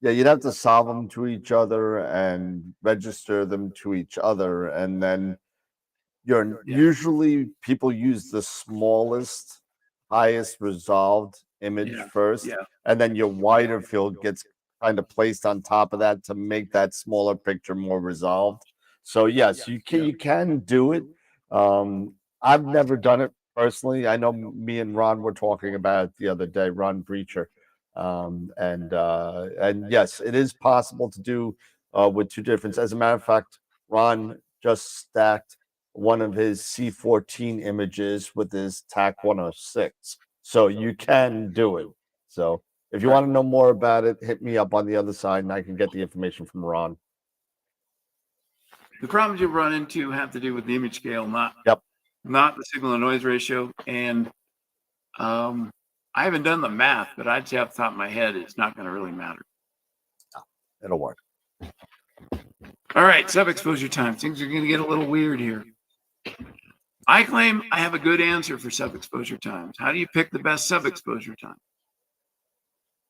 Yeah, you'd have to solve them to each other and register them to each other, and then usually people use the smallest, highest resolved image first, and then your wider field gets kind of placed on top of that to make that smaller picture more resolved. So yes, you can do it. I've never done it personally. I know me and Ron were talking about it the other day, Ron Breacher. And yes, it is possible to do with two different. As a matter of fact, Ron just stacked one of his C14 images with his TAC 106. So you can do it. So if you want to know more about it, hit me up on the other side and I can get the information from Ron. The problems you run into have to do with the image scale, not the signal to noise ratio. And I haven't done the math, but I'd say off the top of my head, it's not going to really matter. No, it'll work. All right, sub-exposure time. Things are going to get a little weird here. I claim I have a good answer for sub-exposure times. How do you pick the best sub-exposure time?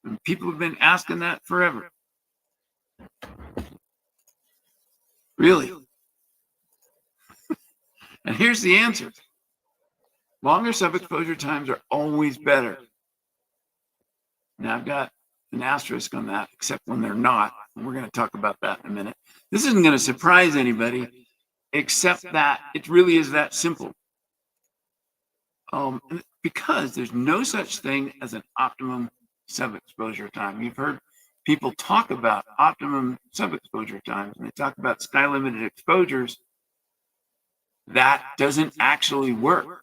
And people have been asking that forever. Really? And here's the answer. Longer sub-exposure times are always better. Now, I've got an asterisk on that, except when they're not. And we're going to talk about that in a minute. This isn't going to surprise anybody, except that it really is that simple. Because there's no such thing as an optimum sub-exposure time. You've heard people talk about optimum sub-exposure times, and they talk about sky-limited exposures. That doesn't actually work.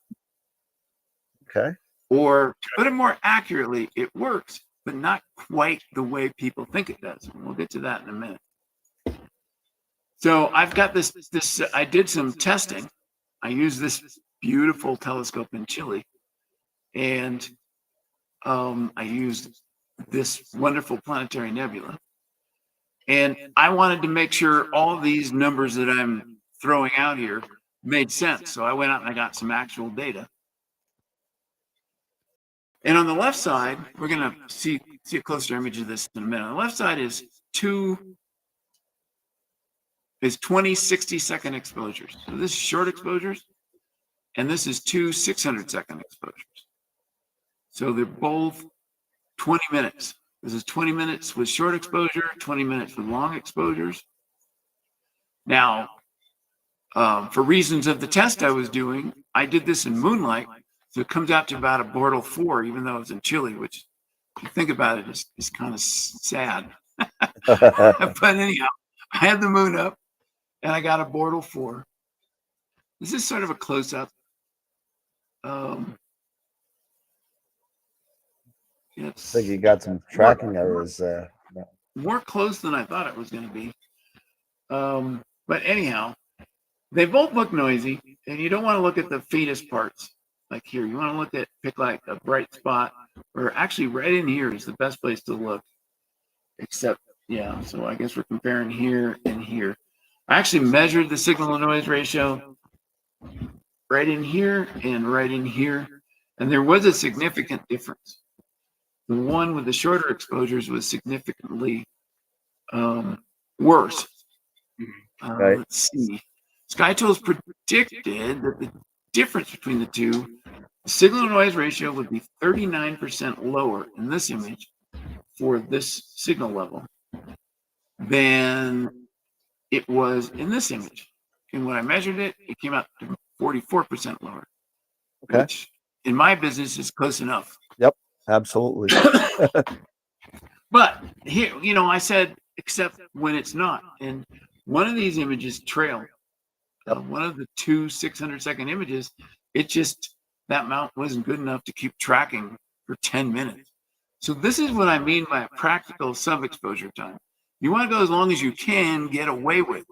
Okay. Or put it more accurately, it works, but not quite the way people think it does. And we'll get to that in a minute. So I've got this, I did some testing. I used this beautiful telescope in Chile, and I used this wonderful planetary nebula. And I wanted to make sure all these numbers that I'm throwing out here made sense. So I went out and I got some actual data. And on the left side, we're going to see a closer image of this in a minute. On the left side is 20 60-second exposures. So this is short exposures, and this is 2 600-second exposures. So they're both 20 minutes. This is 20 minutes with short exposure, 20 minutes with long exposures. Now, for reasons of the test I was doing, I did this in moonlight. So it comes out to about a Bortle 4, even though it's in Chile, which, if you think about it, is kind of sad. But anyhow, I had the moon up, and I got a Bortle 4. This is sort of a close-up. I think you got some tracking errors there. More close than I thought it was going to be. But anyhow, they both look noisy, and you don't want to look at the faintest parts. Like here, you want to pick like a bright spot, or actually right in here is the best place to look. Except, yeah, so I guess we're comparing here and here. I actually measured the signal to noise ratio right in here and right in here, and there was a significant difference. The one with the shorter exposures was significantly worse. Right. Let's see. SkyTools predicted that the difference between the two, the signal to noise ratio would be 39% lower in this image for this signal level than it was in this image. And when I measured it, it came out to 44% lower. Okay. Which in my business is close enough. Yep, absolutely. But here, I said, except when it's not. And one of these images trail. One of the 2 600-second images, that mount wasn't good enough to keep tracking for 10 minutes. So this is what I mean by a practical sub-exposure time. You want to go as long as you can get away with,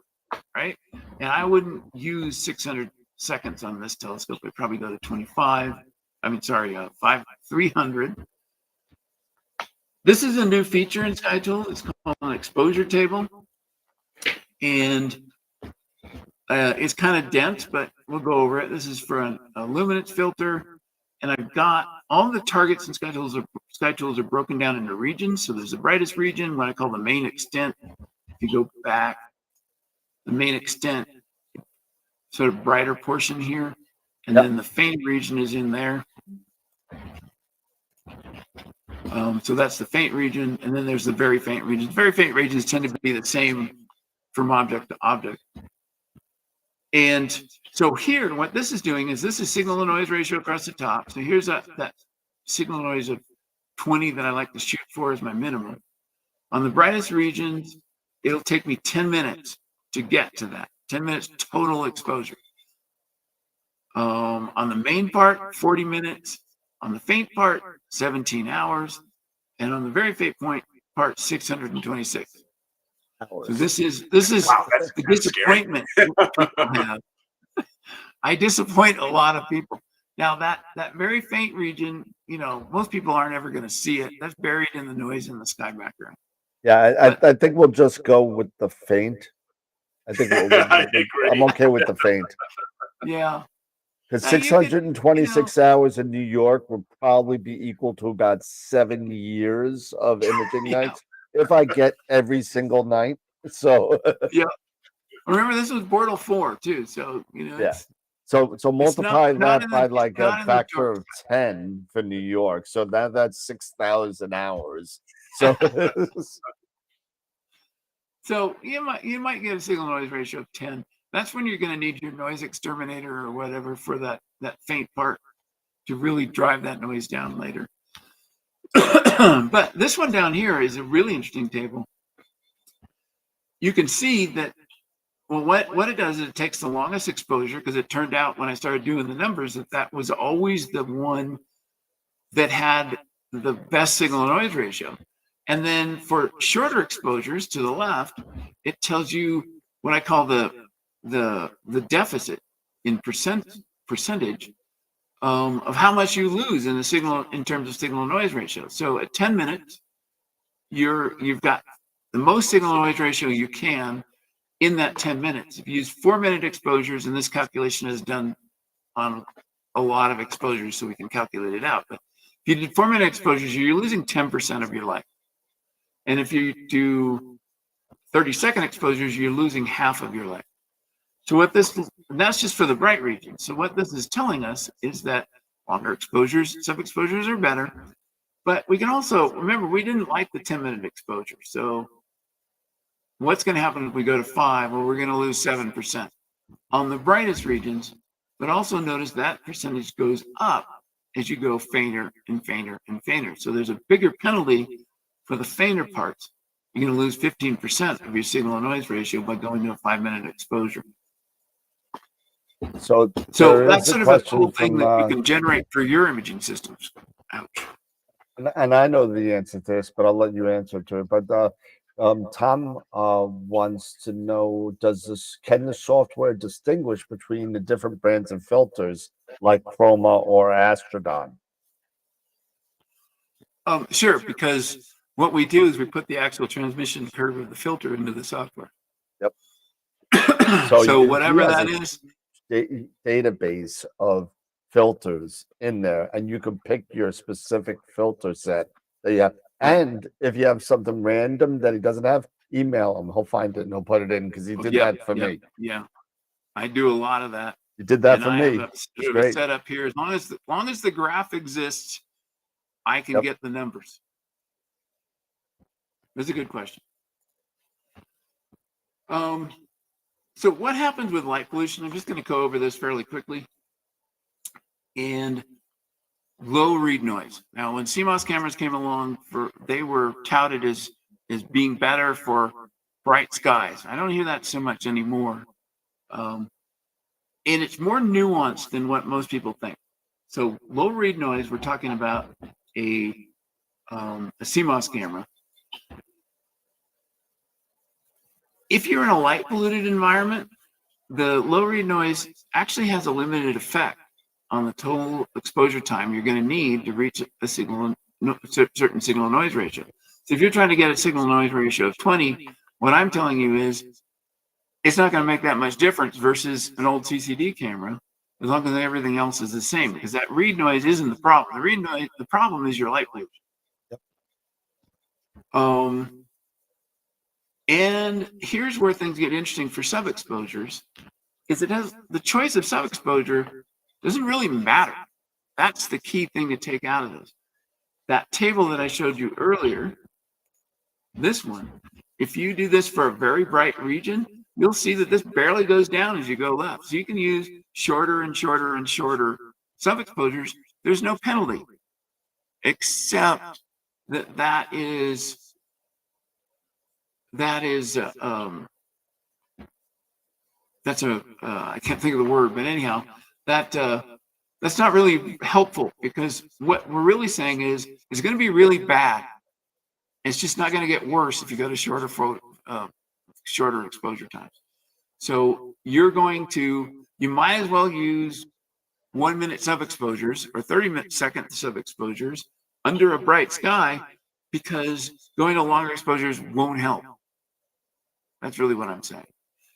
right? And I wouldn't use 600 seconds on this telescope. I'd probably go to 300. This is a new feature in SkyTools. It's called an exposure table. And it's kind of dense, but we'll go over it. This is for a luminance filter. And I've got all the targets in SkyTools are broken down into regions. So there's the brightest region, what I call the main extent. If you go back, the main extent, sort of brighter portion here. And then the faint region is in there. So that's the faint region. And then there's the very faint region. Very faint regions tend to be the same from object to object. And so here, what this is doing is this is signal to noise ratio across the top. So here's that signal to noise of 20 that I like to shoot for as my minimum. On the brightest regions, it'll take me 10 minutes to get to that. 10 minutes total exposure. On the main part, 40 minutes. On the faint part, 17 hours. And on the very faint part, 626. So this is Wow, that's the disappointment people have. I disappoint a lot of people. Now that very faint region, most people aren't ever going to see it. That's buried in the noise in the sky background. Yeah, I think we'll just go with the faint. I think I'm okay with the faint. Yeah. Because 626 hours in New York would probably be equal to about 7 years of imaging nights if I get every single night. So yeah. Remember, this was Bortle 4 too. So So multiply that by like a factor of 10 10 for New York. So that's 6,000 hours. So so you might get a signal noise ratio of 10. That's when you're going to need your noise exterminator or whatever for that faint part to really drive that noise down later. But this one down here is a really interesting table. You can see that, well, what it does is it takes the longest exposure, because it turned out when I started doing the numbers that was always the one that had the best signal to noise ratio. And then for shorter exposures to the left, it tells you what I call the deficit in percentage of how much you lose in the signal in terms of signal to noise ratio. So at 10 minutes, you've got the most signal to noise ratio you can in that 10 minutes. If you use 4-minute exposures, and this calculation is done on a lot of exposures, so we can calculate it out. But if you did 4-minute exposures, you're losing 10% of your light. And if you do 30-second exposures, you're losing half of your light. So that's just for the bright region. So what this is telling us is that longer exposures, sub-exposures are better. But we can also, remember, we didn't like the 10-minute exposure. So what's going to happen if we go to 5? Well, we're going to lose 7% on the brightest regions. But also notice that percentage goes up as you go fainter and fainter and fainter. So there's a bigger penalty for the fainter parts. You're going to lose 15% of your signal to noise ratio by going to a 5-minute exposure. So that's sort of a cool thing that you can generate for your imaging systems. Ouch. And I know the answer to this, but I'll let you answer to it. But Tom wants to know: can the software distinguish between the different brands of filters like Chroma or Astrodon? Sure, because what we do is we put the actual transmission curve of the filter into the software. Yep. So whatever that is, database of filters in there, and you can pick your specific filter set that you have. And if you have something random that he doesn't have, email him. He'll find it and he'll put it in, because he did that for me. Yeah, I do a lot of that. You did that for me. I have a set up here. As long as the graph exists, I can get the numbers. That's a good question. So what happens with light pollution? I'm just going to go over this fairly quickly. And low read noise. Now, when CMOS cameras came along, they were touted as being better for bright skies. I don't hear that so much anymore. And it's more nuanced than what most people think. So low read noise, we're talking about a CMOS camera. If you're in a light polluted environment, the low read noise actually has a limited effect on the total exposure time you're going to need to reach a certain signal noise ratio. So if you're trying to get a signal noise ratio of 20, what I'm telling you is it's not going to make that much difference versus an old CCD camera, as long as everything else is the same, because that read noise isn't the problem. The problem is your light pollution. Yep. And here's where things get interesting for sub-exposures, is the choice of sub-exposure doesn't really matter. That's the key thing to take out of this. That table that I showed you earlier, this one, if you do this for a very bright region, you'll see that this barely goes down as you go left. So you can use shorter and shorter and shorter sub-exposures. There's no penalty, except that is I can't think of the word, but anyhow, that's not really helpful, because what we're really saying is it's going to be really bad. It's just not going to get worse if you go to shorter exposure times. So you might as well use 1-minute sub-exposures or 30-second sub-exposures under a bright sky, because going to longer exposures won't help. That's really what I'm saying.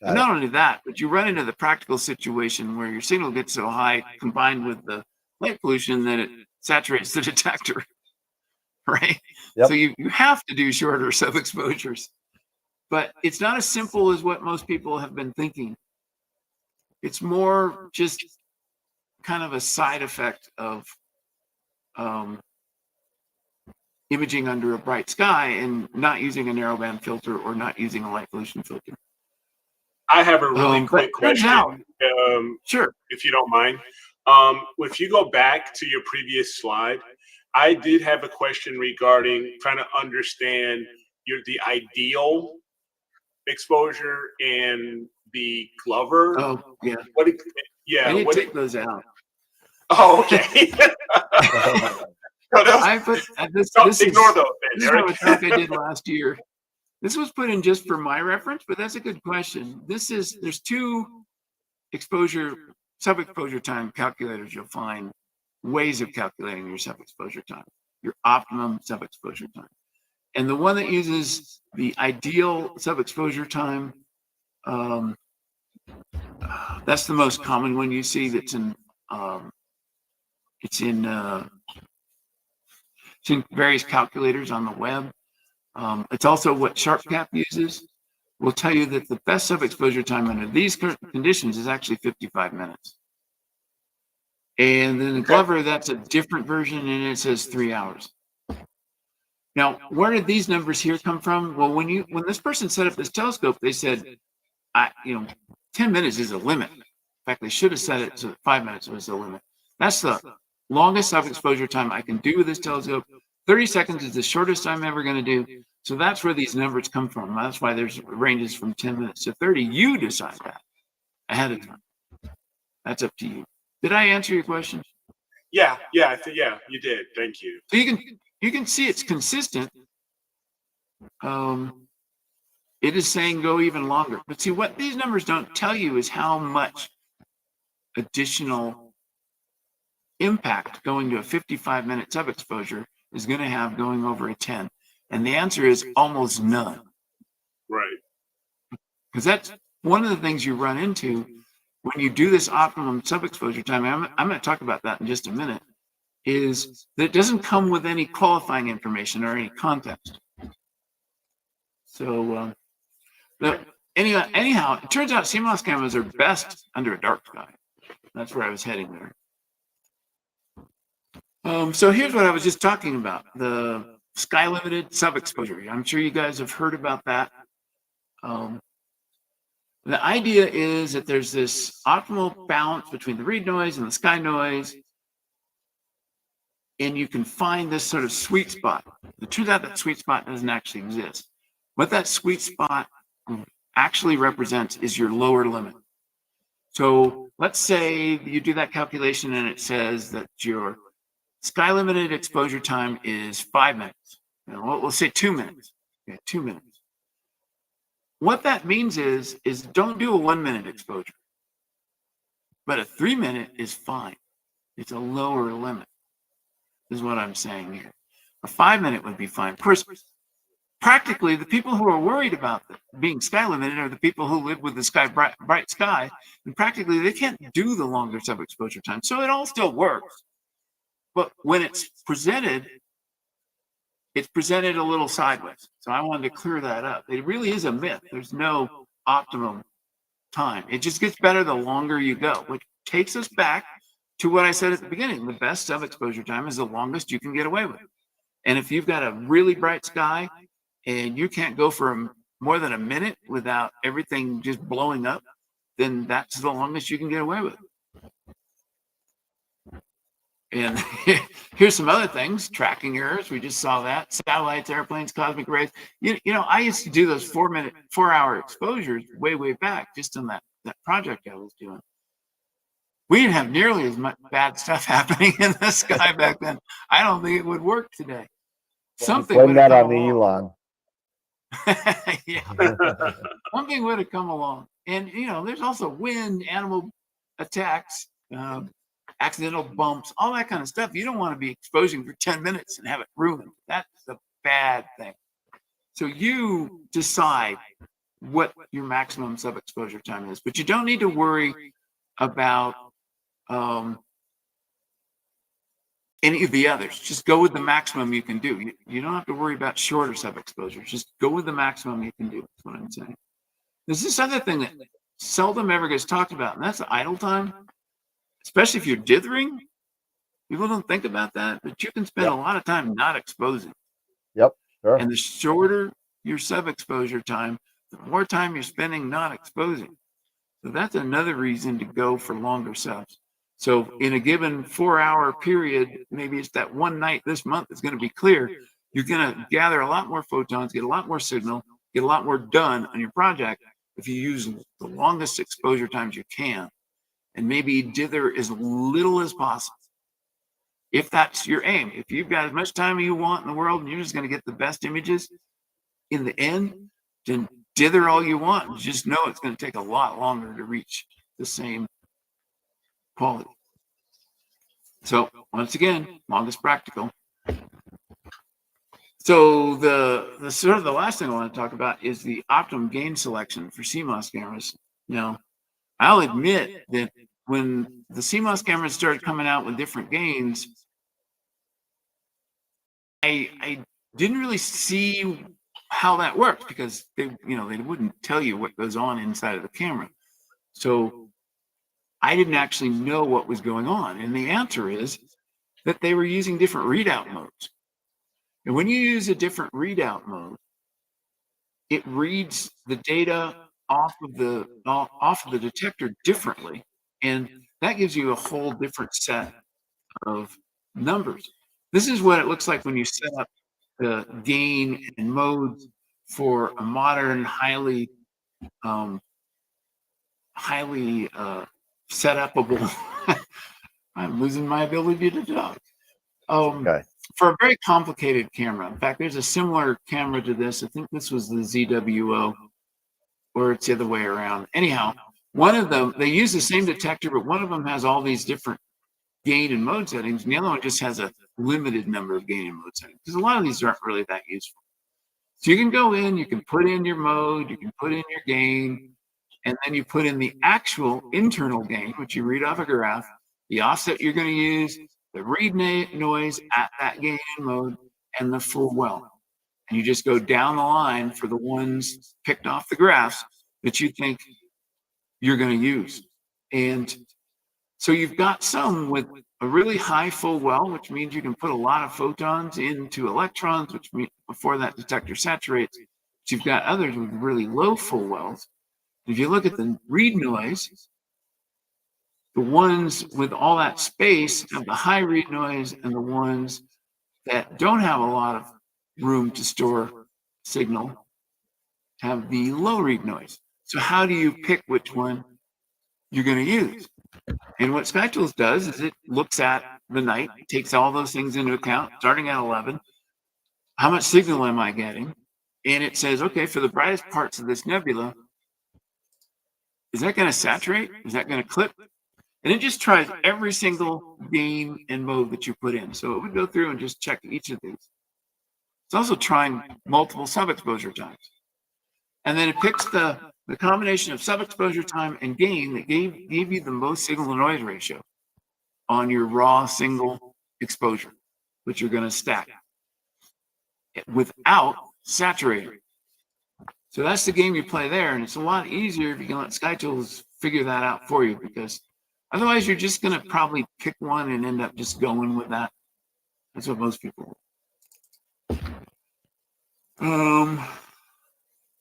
And not only that, but you run into the practical situation where your signal gets so high combined with the light pollution that it saturates the detector, right? Yep. So you have to do shorter sub-exposures. But it's not as simple as what most people have been thinking. It's more just kind of a side effect of imaging under a bright sky and not using a narrowband filter or not using a light pollution filter. I have a really quick question. Sure. If you don't mind. If you go back to your previous slide, I did have a question regarding trying to understand the ideal exposure and the Glover. Oh, yeah. I need to take those out. Oh, okay. No, that was, I put this. don't This ignore is those, this is Eric. a talk I did last year. This was put in just for my reference, but that's a good question. There's two sub-exposure time calculators. You'll find ways of calculating your sub-exposure time, your optimum sub-exposure time. And the one that uses the ideal sub-exposure time, that's the most common one you see. That's in it's in various calculators on the web. It's also what SharpCap uses. Will tell you that the best sub-exposure time under these conditions is actually 55 minutes. And then in Glover, that's a different version, and it says 3 hours. Now, where did these numbers here come from? Well, when this person set up this telescope, they said, 10 minutes is a limit. In fact, they should have set it so that 5 minutes was the limit. That's the longest sub-exposure time I can do with this telescope. 30 seconds is the shortest I'm ever going to do. So that's where these numbers come from. That's why there's ranges from 10 minutes to 30. You decide that ahead of time. That's up to you. Did I answer your question? Yeah, you did. Thank you. So you can see it's consistent. It is saying go even longer. But see, what these numbers don't tell you is how much additional impact going to a 55-minute sub-exposure is going to have going over a 10. And the answer is almost none. Right. Because that's one of the things you run into when you do this optimum sub-exposure time. I'm going to talk about that in just a minute. Is that it doesn't come with any qualifying information or any context. So, anyhow, it turns out CMOS cameras are best under a dark sky. That's where I was heading there. So here's what I was just talking about: the sky limited sub-exposure. I'm sure you guys have heard about that. The idea is that there's this optimal balance between the read noise and the sky noise, and you can find this sort of sweet spot. It turns out that sweet spot doesn't actually exist. What that sweet spot actually represents is your lower limit. So let's say you do that calculation and it says that your sky limited exposure time is 5 minutes. We'll say 2 minutes. Okay, 2 minutes. What that means is don't do a 1 minute exposure. But a 3 minute is fine. It's a lower limit, is what I'm saying here. A 5 minute would be fine. Of course, practically, the people who are worried about being sky limited are the people who live with the bright sky, and practically they can't do the longer sub-exposure time. So it all still works. But when it's presented a little sideways. So I wanted to clear that up. It really is a myth. There's no optimum time. It just gets better the longer you go, which takes us back to what I said at the beginning. The best sub-exposure time is the longest you can get away with. And if you've got a really bright sky and you can't go for more than a minute without everything just blowing up, then that's the longest you can get away with. And here's some other things: tracking errors. We just saw that. Satellites, airplanes, cosmic rays. You know, I used to do those 4 hour exposures way back, just on that project I was doing. We didn't have nearly as much bad stuff happening in the sky back then. I don't think it would work today. Something Blame would that have on come the along. Elon. Yeah. Something would have come along. And, you know, there's also wind, animal attacks, accidental bumps, all that kind of stuff. You don't want to be exposing for 10 minutes and have it ruined. That's a bad thing. So you decide what your maximum sub-exposure time is, but you don't need to worry about any of the others. Just go with the maximum you can do. You don't have to worry about shorter sub-exposures. Just go with the maximum you can do. That's what I'm saying. There's this other thing that seldom ever gets talked about, and that's idle time. Especially if you're dithering, people don't think about that, but you can spend a lot of time not exposing. Yep, sure. And the shorter your sub-exposure time, the more time you're spending not exposing. So that's another reason to go for longer subs. So in a given 4 hour period, maybe it's that one night this month is going to be clear. You're going to gather a lot more photons, get a lot more signal, get a lot more done on your project if you use the longest exposure times you can. And maybe dither as little as possible. if that's your aim. If you've got as much time as you want in the world and you're just going to get the best images in the end, then dither all you want and just know it's going to take a lot longer to reach the same quality. So once again, longest practical. So the sort of the last thing I want to talk about is the optimum gain selection for CMOS cameras. Now, I'll admit that when the CMOS cameras started coming out with different gains, I didn't really see how that works because they wouldn't tell you what goes on inside of the camera. So I didn't actually know what was going on. And the answer is that they were using different readout modes. And when you use a different readout mode, it reads the data off of the detector differently. And that gives you a whole different set of numbers. This is what it looks like when you set up the gain and modes for a modern, highly set upable. I'm losing my ability to talk. Okay. For a very complicated camera. In fact, there's a similar camera to this. I think this was the ZWO, or it's the other way around. Anyhow, one of them, they use the same detector, but one of them has all these different gain and mode settings, and the other one just has a limited number of gain and mode settings, because a lot of these aren't really that useful. So you can go in, you can put in your mode, you can put in your gain, and then you put in the actual internal gain, which you read off a graph, the offset you're going to use, the read noise at that gain and mode, and the full well. And you just go down the line for the ones picked off the graphs that you think you're going to use. And so you've got some with a really high full well, which means you can put a lot of photons into electrons, which means before that detector saturates. But you've got others with really low full wells. If you look at the read noise, the ones with all that space have the high read noise, and the ones that don't have a lot of room to store signal have the low read noise. So how do you pick which one you're going to use? And what SkyTools does is it looks at the night, takes all those things into account, starting at 11. How much signal am I getting? And it says, okay, for the brightest parts of this nebula, is that going to saturate? Is that going to clip? And it just tries every single gain and mode that you put in. So it would go through and just check each of these. It's also trying multiple sub-exposure times. And then it picks the combination of sub-exposure time and gain that gave you the most signal-to-noise ratio on your raw single exposure, which you're going to stack without saturating. So that's the game you play there, and it's a lot easier if you can let SkyTools figure that out for you, because otherwise you're just going to probably pick one and end up just going with that. That's what most people do.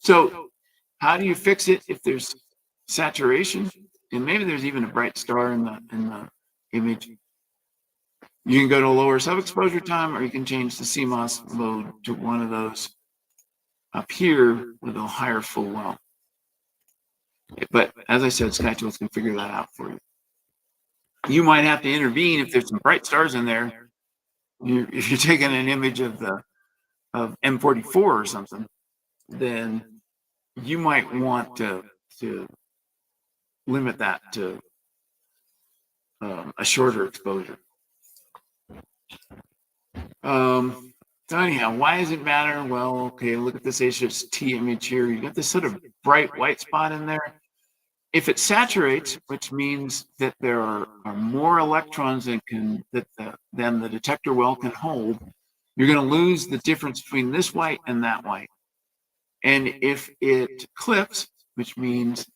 So how do you fix it if there's saturation, and maybe there's even a bright star in the image? You can go to a lower sub-exposure time, or you can change the CMOS mode to one of those up here with a higher full well. But as I said, SkyTools can figure that out for you. You might have to intervene if there's some bright stars in there. If you're taking an image of M44 or something, then you might want to limit that to a shorter exposure. So anyhow, why does it matter? Well, okay, look at this HST image here. You got this sort of bright white spot in there. If it saturates, which means that there are more electrons than the detector well can hold, you're going to lose the difference between this white and that white. And if it clips, which means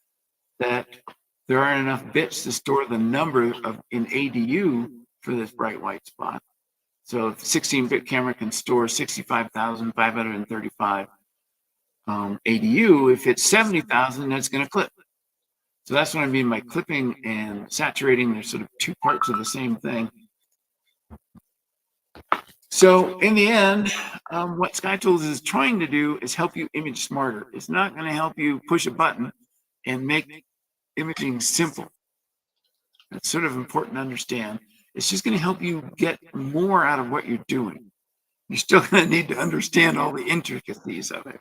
that there aren't enough bits to store the number in ADU for this bright white spot. So a 16-bit camera can store 65,535 ADU. If it's 70,000, that's going to clip. So that's what I mean by clipping and saturating. They're sort of two parts of the same thing. So in the end, what SkyTools is trying to do is help you image smarter. It's not going to help you push a button and make imaging simple. That's sort of important to understand. It's just going to help you get more out of what you're doing. You're still going to need to understand all the intricacies of it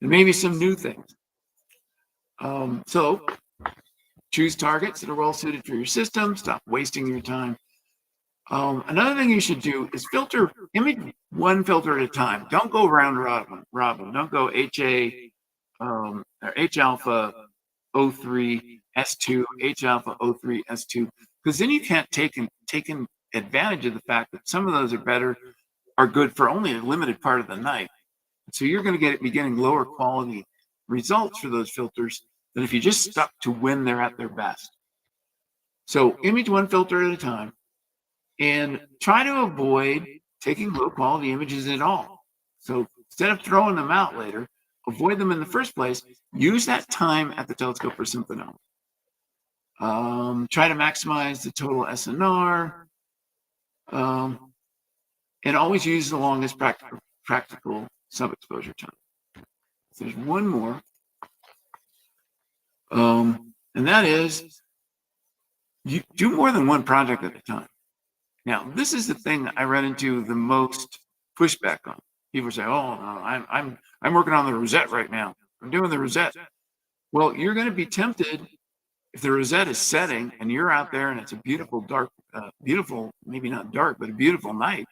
and maybe some new things. So choose targets that are well suited for your system. Stop wasting your time. Another thing you should do is image one filter at a time. Don't go round robin. Don't go or H alpha 03 S2, H alpha 03 S2, because then you can't take advantage of the fact that some of those are good for only a limited part of the night. So you're going to be getting lower quality results for those filters than if you just stuck to when they're at their best. So image one filter at a time and try to avoid taking low quality images at all. So instead of throwing them out later, avoid them in the first place. Use that time at the telescope for something else. Try to maximize the total SNR. And always use the longest practical sub-exposure time. So there's one more. And that is, you do more than one project at a time. Now, this is the thing I run into the most pushback on. People say, "Oh, no, I'm working on the rosette right now. I'm doing the rosette." Well, you're going to be tempted if the rosette is setting and you're out there and it's a beautiful, dark, maybe not dark, but a beautiful night.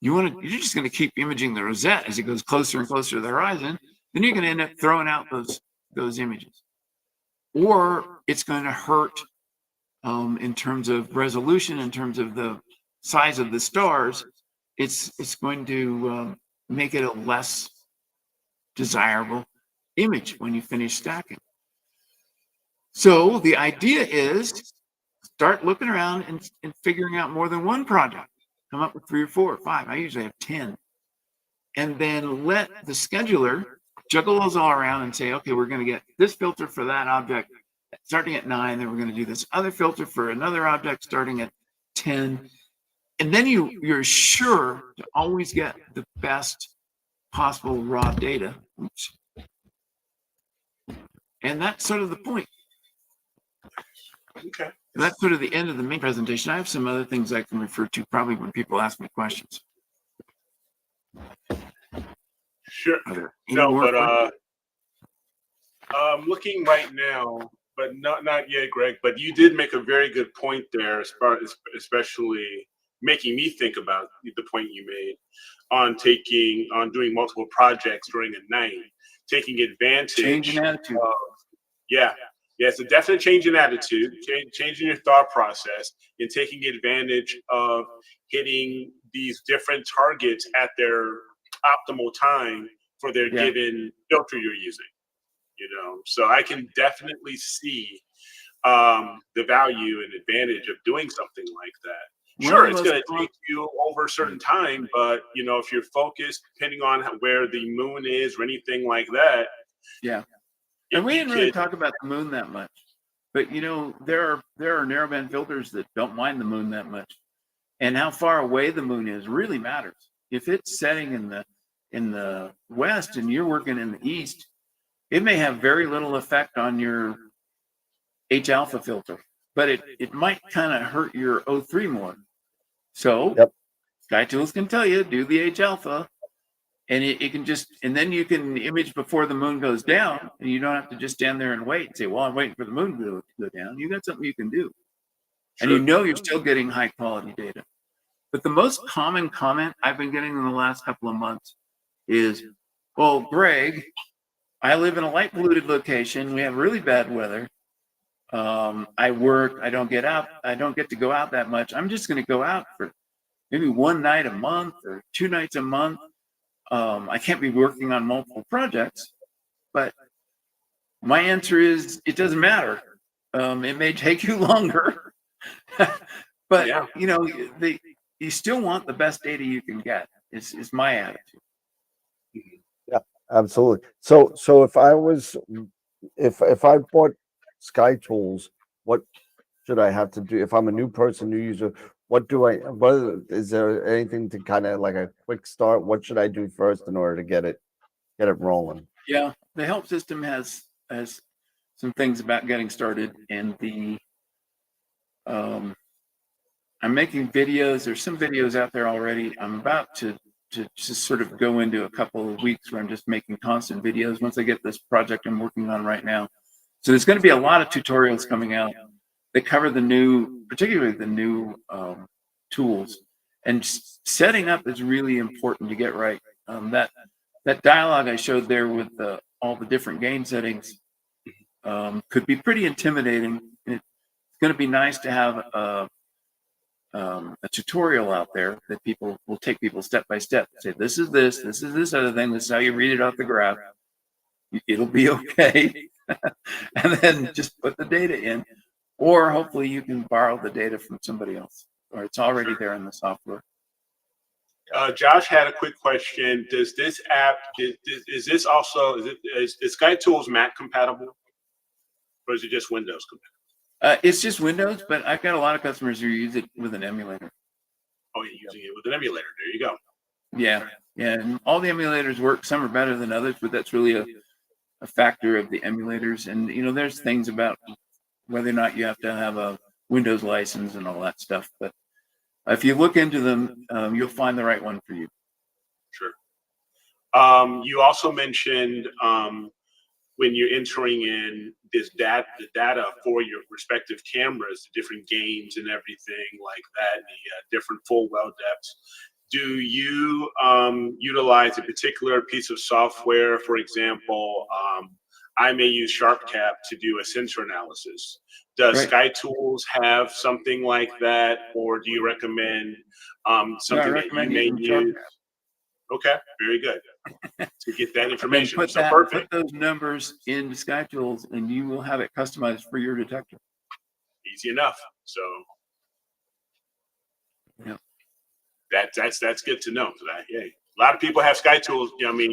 You're just going to keep imaging the rosette as it goes closer and closer to the horizon. Then you're going to end up throwing out those images, or it's going to hurt in terms of resolution, in terms of the size of the stars. It's going to make it a less desirable image when you finish stacking. So the idea is start looking around and figuring out more than one project. Come up with 3 or 4 or 5. I usually have 10. And then let the scheduler juggle those all around and say, okay, we're going to get this filter for that object starting at 9. Then we're going to do this other filter for another object starting at 10. And then you're sure to always get the best possible raw data. Oops. And that's sort of the point. Okay. And that's sort of the end of the main presentation. I have some other things I can refer to probably when people ask me questions. Sure. No, but I'm looking right now, but not yet, Greg. But you did make a very good point there, especially making me think about the point you made on doing multiple projects during a night, taking advantage. Change in attitude. Yeah, it's a definite change in attitude, changing your thought process, and taking advantage of hitting these different targets at their optimal time for their given filter you're using. So I can definitely see the value and advantage of doing something like that. Sure, it's going to take you over a certain time, but if you're focused, depending on where the moon is or anything like that. Yeah. And we didn't really talk about the moon that much, but there are narrowband filters that don't mind the moon that much, and how far away the moon is really matters. If it's setting in the west and you're working in the east, it may have very little effect on your H alpha filter, but it might kind of hurt your O3 more. So Sky Tools can tell you, do the H alpha, and it can and then you can image before the moon goes down, and you don't have to just stand there and wait and say, well, I'm waiting for the moon to go down. You got something you can do. Sure. And you're still getting high quality data. But the most common comment I've been getting in the last couple of months is, well, Greg, I live in a light polluted location. We have really bad weather. I work. I don't get to go out that much. I'm just going to go out for maybe one night a month or 2 nights a month. I can't be working on multiple projects, but my answer is it doesn't matter. It may take you longer, but you still want the best data you can get. Is my attitude. Yeah, absolutely. So if I bought Sky Tools, what should I have to do if I'm a new person, new user? What is there anything to kind of like a quick start? What should I do first in order to get it rolling? Yeah, the help system has some things about getting started, and the I'm making videos. There's some videos out there already. I'm about to just sort of go into a couple of weeks where I'm just making constant videos once I get this project I'm working on right now. So there's going to be a lot of tutorials coming out that cover particularly the new tools. And setting up is really important to get right. That dialogue I showed there with all the different gain settings could be pretty intimidating. It's going to be nice to have a tutorial out there that people will take people step by step. Say, this is this other thing. This is how you read it off the graph. It'll be okay. And then just put the data in. Or hopefully you can borrow the data from somebody else, or it's already there in the software. Josh had a quick question. Does this app, is this also, is SkyTools Mac compatible? Or is it just Windows compatible? It's just Windows, but I've got a lot of customers who use it with an emulator. Oh, you're using it with an emulator. There you go. Yeah. And all the emulators work. Some are better than others, but that's really a factor of the emulators. And, there's things about whether or not you have to have a Windows license and all that stuff. But if you look into them, you'll find the right one for you. Sure. You also mentioned when you're entering in the data for your respective cameras, the different gains and everything like that, the different full well depths. Do you utilize a particular piece of software? For example, I may use SharpCap to do a sensor analysis. Does SkyTools have something like that, or do you recommend something that you may use? Okay, very good. To get that information. Put those numbers into SkyTools, and you will have it customized for your detector. Easy enough. So, yeah, that's good to know. Yeah. A lot of people have SkyTools. You may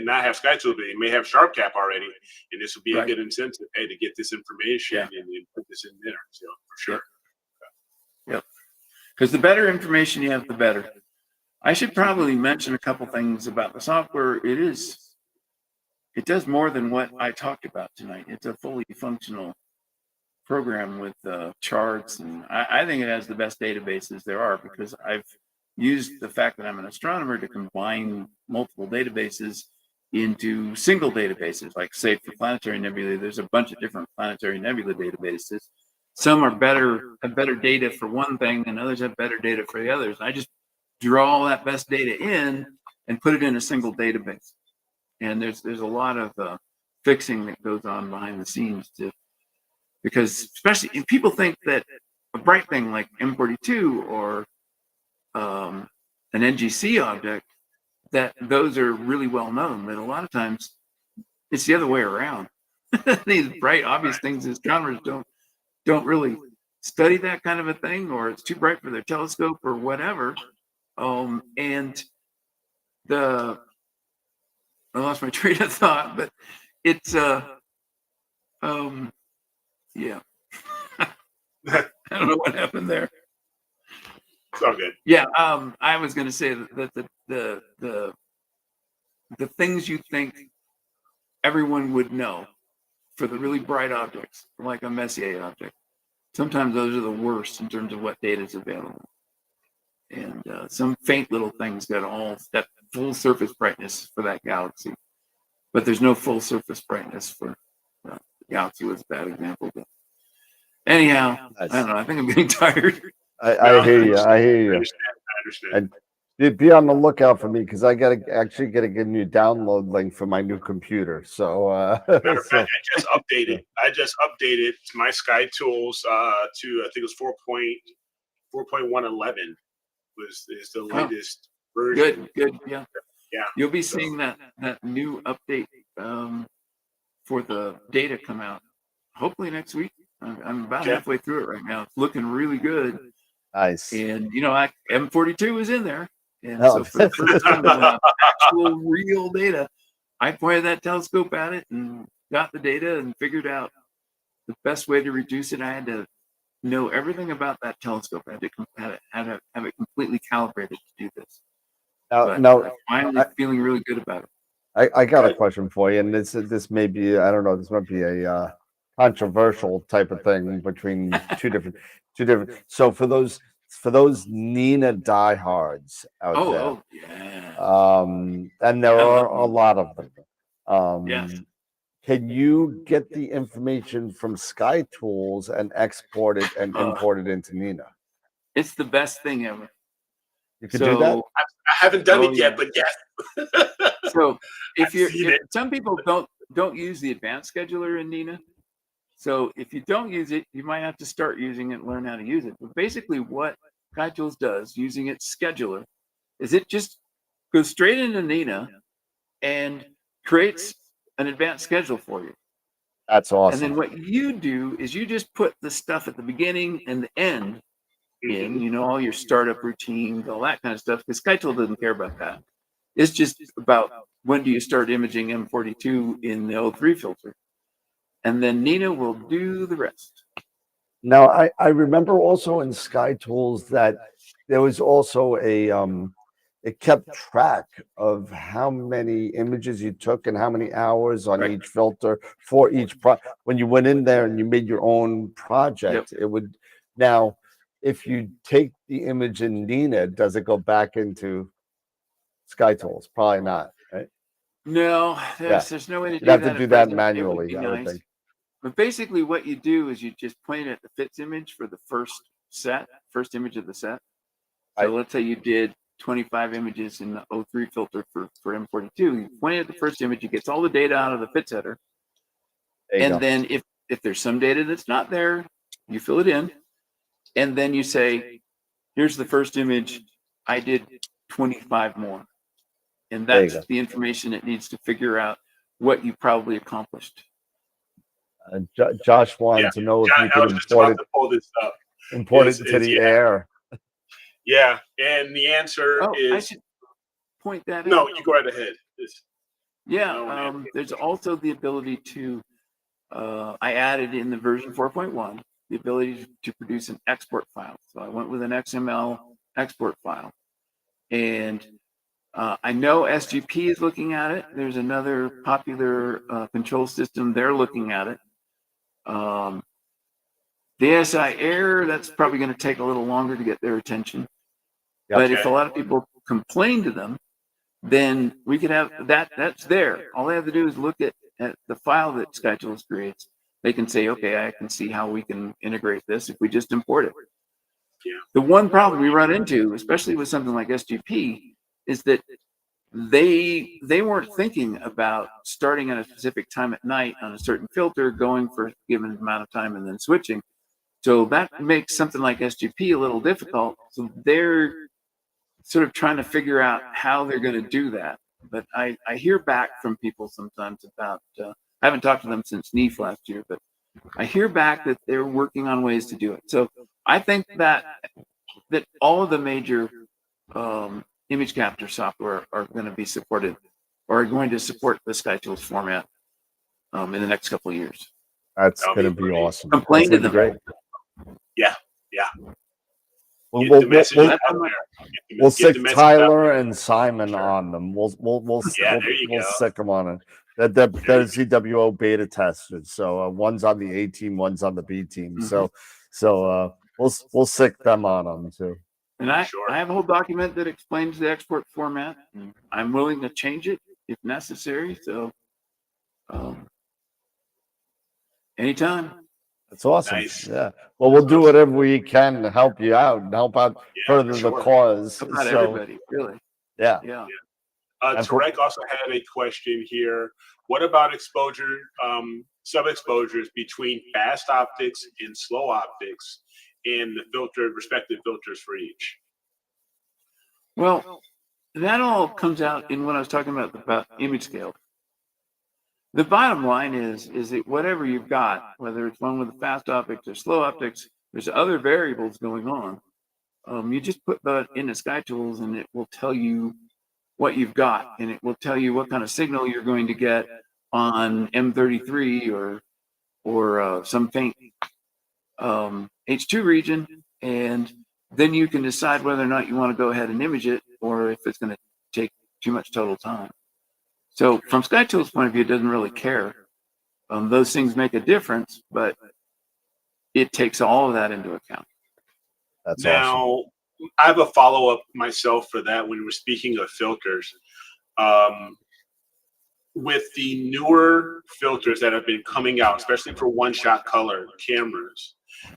not have SkyTools, but you may have SharpCap already, and this will be a good incentive, to get this information and put this in there. So for sure. Yep. Because the better information you have, the better. I should probably mention a couple things about the software. It does more than what I talked about tonight. It's a fully functional program with charts, and I think it has the best databases there are, because I've used the fact that I'm an astronomer to combine multiple databases into single databases. Like, say, for planetary nebulae, there's a bunch of different planetary nebula databases. Some have better data for one thing, and others have better data for the others. I just draw all that best data in and put it in a single database. And there's a lot of fixing that goes on behind the scenes because especially if people think that a bright thing like M42 or an NGC object, that those are really well known, but a lot of times it's the other way around. These bright, obvious things, astronomers don't really study that kind of a thing, or it's too bright for their telescope or whatever. And I lost my train of thought, but it's yeah. I don't know what happened there. It's all good. Yeah, I was going to say that the things you think everyone would know for the really bright objects, like a Messier object, sometimes those are the worst in terms of what data is available. And some faint little things got all that full surface brightness for that galaxy, but there's no full surface brightness for the galaxy. Was a bad example, but anyhow, I don't know. I think I'm getting tired. I hear you. I hear you. I understand. And be on the lookout for me, because I gotta get a new download link for my new computer. So, Matter of fact, I just updated my SkyTools to I think it was 4.111 is the latest version. Good. Yeah. You'll be So, seeing that new update for the data come out hopefully next week. I'm about halfway through it right now. It's looking really good. nice. And M42 is in there, and so for the first time we'll have actual real data. I pointed that telescope at it and got the data and figured out the best way to reduce it. I had to know everything about that telescope. I had to have it completely calibrated to do this. Now, I'm finally feeling really good about it. I got a question for you, and this may be, I don't know, this might be a controversial type of thing between two different. So for those for those Nina diehards out there. Oh, yeah. And there I are love a Nina. lot of them. Yes. Can you get the information from Sky Tools and export it and import it into Nina? It's the best thing ever. You can do that? I haven't done it yet, yeah. but yes. So if I've seen it. some people don't use the advanced scheduler in Nina. So if you don't use it, you might have to start using it and learn how to use it. But basically what SkyTools does using its scheduler is it just goes straight into Nina and creates an advanced schedule for you. That's awesome. And then what you do is you just put the stuff at the beginning and the end in, all your startup routines, all that kind of stuff, because SkyTool doesn't care about that. It's just about when do you start imaging M42 in the O3 filter. And then Nina will do the rest. Now, I remember also in Sky Tools that there was also it kept track of how many images you took and how many hours on each filter for each when you went in there and you made your own project, it would. Now, if you take the image in Nina, does it go back into Sky Tools? Probably not, right? No, there's no way to do that. You'd have that. to do that manually, I would nice. think. But basically what you do is you just point at the fits image for the first image of the set. So let's say you did 25 images in the O3 filter for M42. You point at the first image, it gets all the data out of the fits header. And then if there's some data that's not there, you fill it in. And then you say, here's the first image. I did 25 more. And that's the information it needs to figure out what you probably accomplished. Josh wanted to know if you could import it to the air. Yeah, and the answer is. I should point that out. No, you go right ahead. There's also the ability to. I added in the version 4.1 the ability to produce an export file. So I went with an XML export file, and I know SGP is looking at it. There's another popular control system. They're looking at it. The SI Air, that's probably going to take a little longer to get their attention. But if a lot of people complain to them, then we could have that's there. All they have to do is look at the file that SkyTools creates. They can say, okay, I can see how we can integrate this if we just import it. Yeah. The one problem we run into, especially with something like SGP, is that they weren't thinking about starting at a specific time at night on a certain filter, going for a given amount of time and then switching. So that makes something like SGP a little difficult. So they're sort of trying to figure out how they're going to do that. But I hear back from people sometimes about, I haven't talked to them since NEAF last year, but I hear back that they're working on ways to do it. So I think that all of the major image capture software are going to be supported or are going to support the SkyTools format in the next couple of years. That's going to be awesome. Complain to them. Great. Yeah. We'll stick Tyler and Simon on them. We'll stick them on it. They're ZWO beta tested. So one's on the A team, one's on the B team. So we'll stick them on them too. And I have a whole document that explains the export format. I'm willing to change it if necessary. So anytime. That's awesome. Nice. Yeah. Well, we'll do whatever we can to help you out and help out further the cause. Not everybody, really. Yeah. Tarek also had a question here. What about exposure, sub-exposures between fast optics and slow optics and the respective filters for each? Well, that all comes out in what I was talking about image scale. The bottom line is that whatever you've got, whether it's one with the fast optics or slow optics, there's other variables going on. You just put that into SkyTools and it will tell you what you've got, and it will tell you what kind of signal you're going to get on M33 or some faint H2 region, and then you can decide whether or not you want to go ahead and image it or if it's going to take too much total time. So from SkyTools' point of view, it doesn't really care. Those things make a difference, but it takes all of that into account. That's awesome. Now, I have a follow-up myself for that when we're speaking of filters. With the newer filters that have been coming out, especially for one-shot color cameras,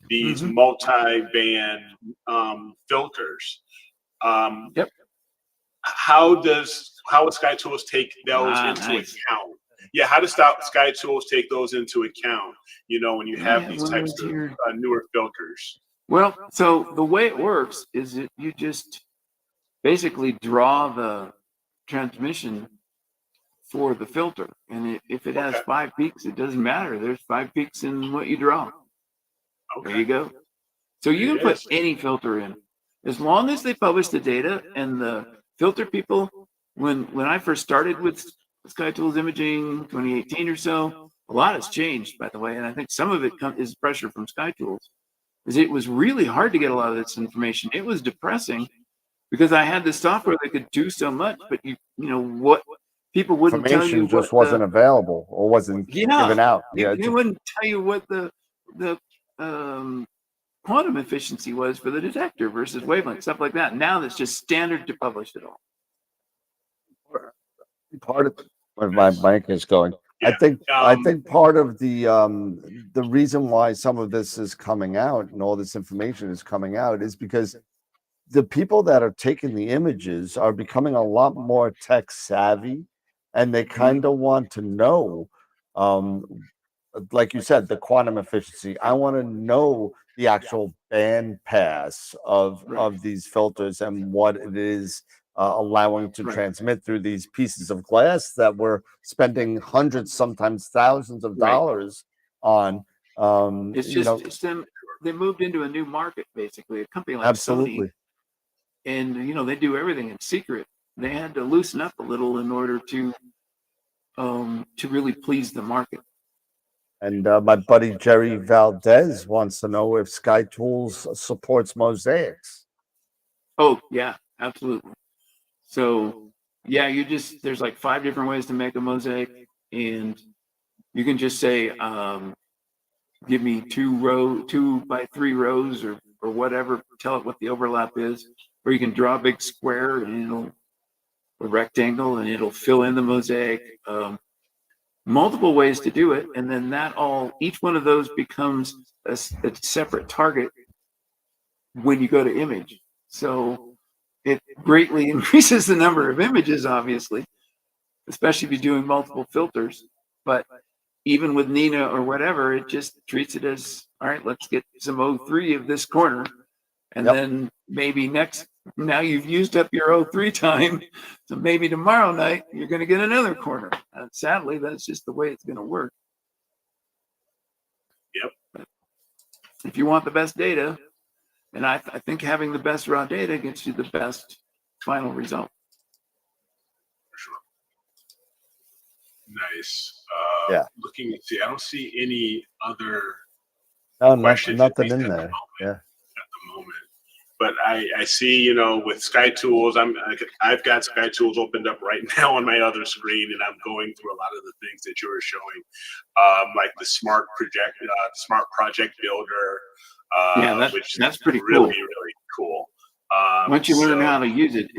these multi-band filters, Yep. how would Sky Tools take those into Nice. account? Yeah, how does Sky Tools take those into account? You know, when you have these types of newer filters. Well, so the way it works is that you just basically draw the transmission for the filter, and if it has 5 peaks, it doesn't matter. There's 5 peaks in what you draw. Okay. There you go. So you can put any filter in, as long as they publish the data. And the filter people, when I first started with Sky Tools Imaging, 2018 or so, a lot has changed, by the way, and I think some of it is pressure from Sky Tools. Is it was really hard to get a lot of this information. It was depressing because I had this software that could do so much, but you know what, people wouldn't tell you Information just wasn't available or wasn't given out. Yeah, they wouldn't tell you what the quantum efficiency was for the detector versus wavelength, stuff like that. Now that's just standard to publish it all. Part of where my mic is going. I think part of the reason why some of this is coming out and all this information is coming out is because the people that are taking the images are becoming a lot more tech savvy, and they kind of want to know, like you said, the quantum efficiency. I want to know the actual band pass of these filters and what it is allowing to transmit through these pieces of glass that we're spending hundreds, sometimes thousands of dollars on. It's just it's them. They moved into a new market, basically. A company like Sony, and you know they do everything in secret. They had to loosen up a little in order to really please the market. And my buddy Jerry Valdez wants to know if Sky Tools supports mosaics. Oh yeah, absolutely. So yeah, there's like 5 different ways to make a mosaic, and you can just say, give me 2 by 3 rows or whatever, tell it what the overlap is, or you can draw a big square and a rectangle, and it'll fill in the mosaic. Multiple ways to do it, and then each one of those becomes a separate target when you go to image. So it greatly increases the number of images, obviously, especially if you're doing multiple filters. But even with Nina or whatever, it just treats it as, all right, let's get some O3 of this corner. And then maybe now you've used up your O3 time. So maybe tomorrow night, you're going to get another corner. And sadly, that's just the way it's going to work. Yep. But if you want the best data, and I think having the best raw data gets you the best final result. For sure. Nice. Looking to see, I don't see any other questions. Nothing in there. At the moment. But I see, you know, with Sky Tools, I've got Sky Tools opened up right now on my other screen, and I'm going through a lot of the things that you were showing, like the smart project builder. That's pretty really, cool. really cool. Once you learn how to use it,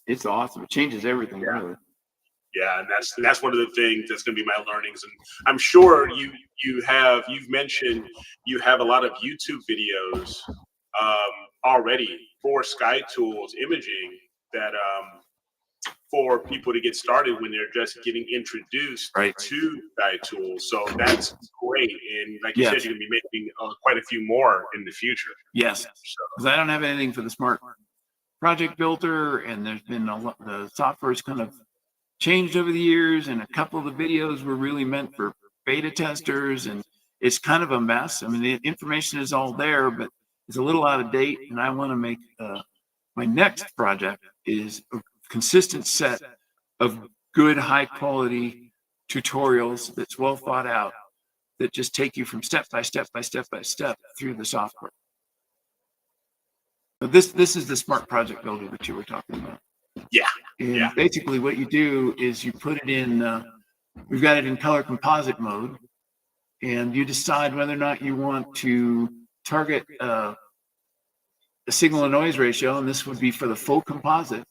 it's awesome. It changes everything, really. Yeah, and that's one of the things that's going to be my learnings. And I'm sure you've mentioned you have a lot of YouTube videos already for Sky Tools imaging that for people to get started when they're just getting introduced to Sky Tools. So that's great. And like you said, you're going to be making quite a few more in the future. Yes, because I don't have anything for the smart project builder, and there's been the software's kind of changed over the years, and a couple of the videos were really meant for beta testers, and it's kind of a mess. I mean, the information is all there, but it's a little out of date, and I want to make my next project is a consistent set of good, high quality tutorials that's well thought out, that just take you from step by step by step by step through the software. So this is the smart project builder that you were talking about. And basically what you do is you put it in, we've got it in color composite mode, and you decide whether or not you want to target a signal to noise ratio, and this would be for the full composite,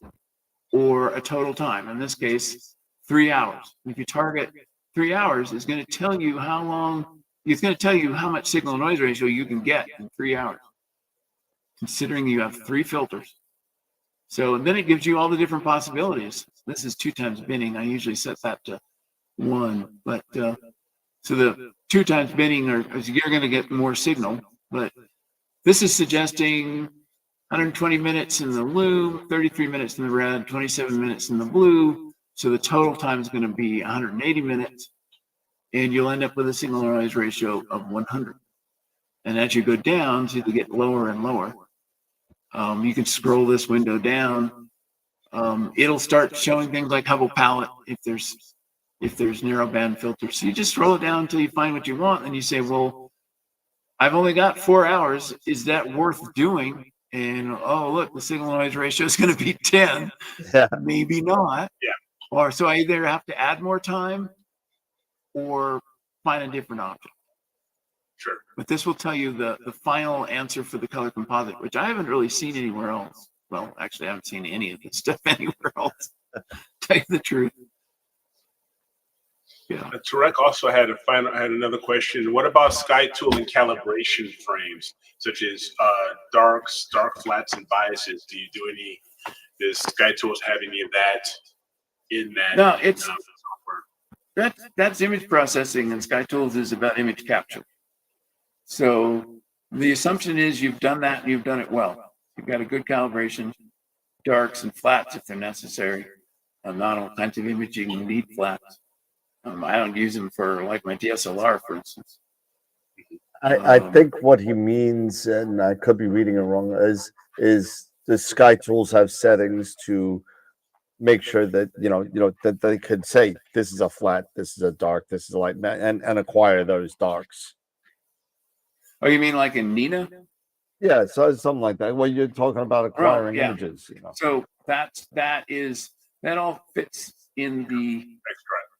or a total time. In this case, 3 hours. If you target 3 hours, it's going to tell you how long, it's going to tell you how much signal to noise ratio you can get in 3 hours, considering you have 3 filters. So then it gives you all the different possibilities. This is 2 times binning. I usually set that to 1, but so the 2 times binning you're going to get more signal, but this is suggesting 120 minutes in the blue, 33 minutes in the red, 27 minutes in the blue. So the total time is going to be 180 minutes, and you'll end up with a signal to noise ratio of 100. And as you go down, so you get lower and lower. You can scroll this window down. It'll start showing things like Hubble palette if there's narrowband filters. So you just scroll it down until you find what you want, and you say, well, I've only got 4 hours. Is that worth doing? And oh, look, the signal to noise ratio is going to be 10. Yeah. Maybe not. Yeah. Or so I either have to add more time or find a different option. Sure. But this will tell you the final answer for the color composite, which I haven't really seen anywhere else. Well, actually, I haven't seen any of this stuff anywhere else. Tell you the truth. Yeah. Tarek also had another question. What about SkyTool and calibration frames, such as darks, dark flats, and biases? Do you do any? Does SkyTools have any of that in that? No, it's software? That's image processing, and SkyTools is about image capture. So the assumption is you've done that and you've done it well. You've got a good calibration, darks and flats if they're necessary. Not all kinds of imaging need flats. I don't use them for like my DSLR, for instance. I think what he means, and I could be reading it wrong, is the SkyTools have settings to make sure that that they could say this is a flat, this is a dark, this is a light, and acquire those darks. Oh, you mean like in Nina? Yeah, so something like that. Well, you're talking about acquiring images. So that all fits in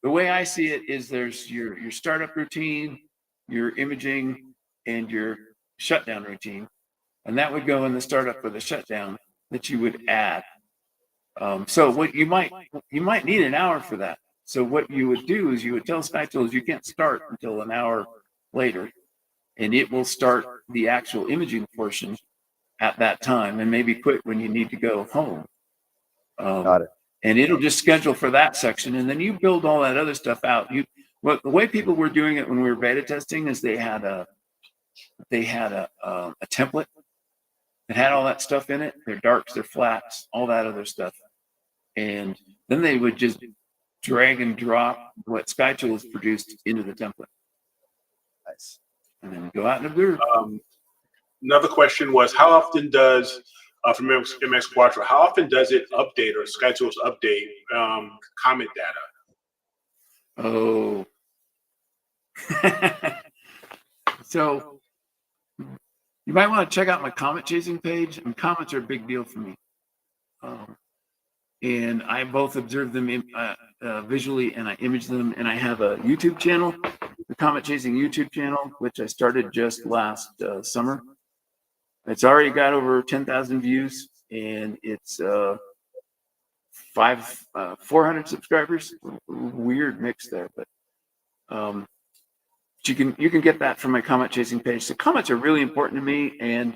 the way I see it is there's your startup routine, your imaging, and your shutdown routine, and that would go in the startup or the shutdown that you would add. So what you might need an hour for that. So what you would do is you would tell SkyTools you can't start until an hour later, and it will start the actual imaging portion at that time, and maybe quit when you need to go home. Got it. And it'll just schedule for that section, and then you build all that other stuff out. The way people were doing it when we were beta testing is they had a template that had all that stuff in it, their darks, their flats, all that other stuff, and then they would just drag and drop what SkyTools produced into the template. Nice. And then go out and observe. Another question was, how often does from MX Quattro, how often does it update or SkyTools update comet data? Oh. So you might want to check out my comet chasing page, and comets are a big deal for me. And I both observe them visually, and I image them, and I have a YouTube channel, the Comet Chasing YouTube channel, which I started just last summer. It's already got over 10,000 views, and it's 400 subscribers. Weird mix there, but you can get that from my comet chasing page. So comets are really important to me, and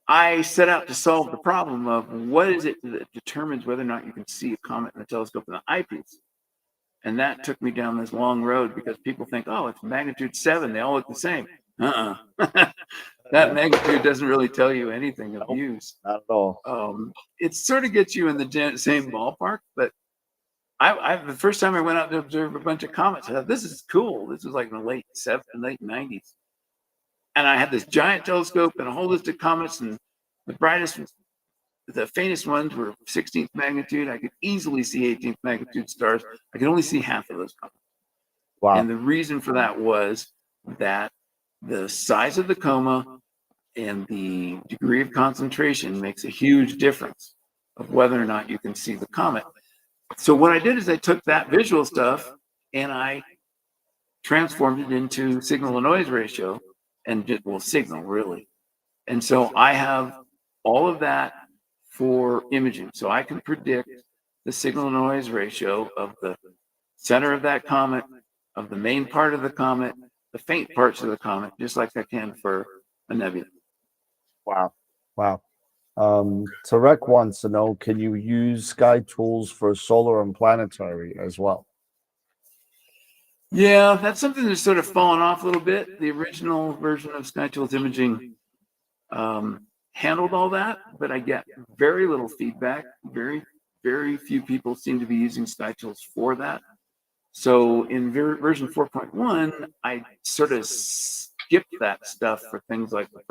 I set out to solve the problem of what is it that determines whether or not you can see a comet in the telescope in the eyepiece. And that took me down this long road because people think, oh, it's magnitude 7. They all look the same. That magnitude doesn't really tell you anything of views. Not at all. It sort of gets you in the same ballpark, but the first time I went out to observe a bunch of comets, I thought, this is cool. This was like in the late 90s. And I had this giant telescope and a whole list of comets, and the faintest ones were 16th magnitude. I could easily see 18th magnitude stars. I could only see half of those comets. Wow. And the reason for that was that the size of the coma and the degree of concentration makes a huge difference of whether or not you can see the comet. So what I did is I took that visual stuff and I transformed it into signal to noise ratio, and signal really. And so I have all of that for imaging. So I can predict the signal noise ratio of the center of that comet, of the main part of the comet, the faint parts of the comet, just like I can for a nebula. Wow. Wow. Tarek wants to know, can you use Sky Tools for solar and planetary as well? Yeah, that's something that's sort of fallen off a little bit. The original version of SkyTools Imaging handled all that, but I get very little feedback. Very few people seem to be using SkyTools for that. So in version 4.1, I sort of skipped that stuff for things like the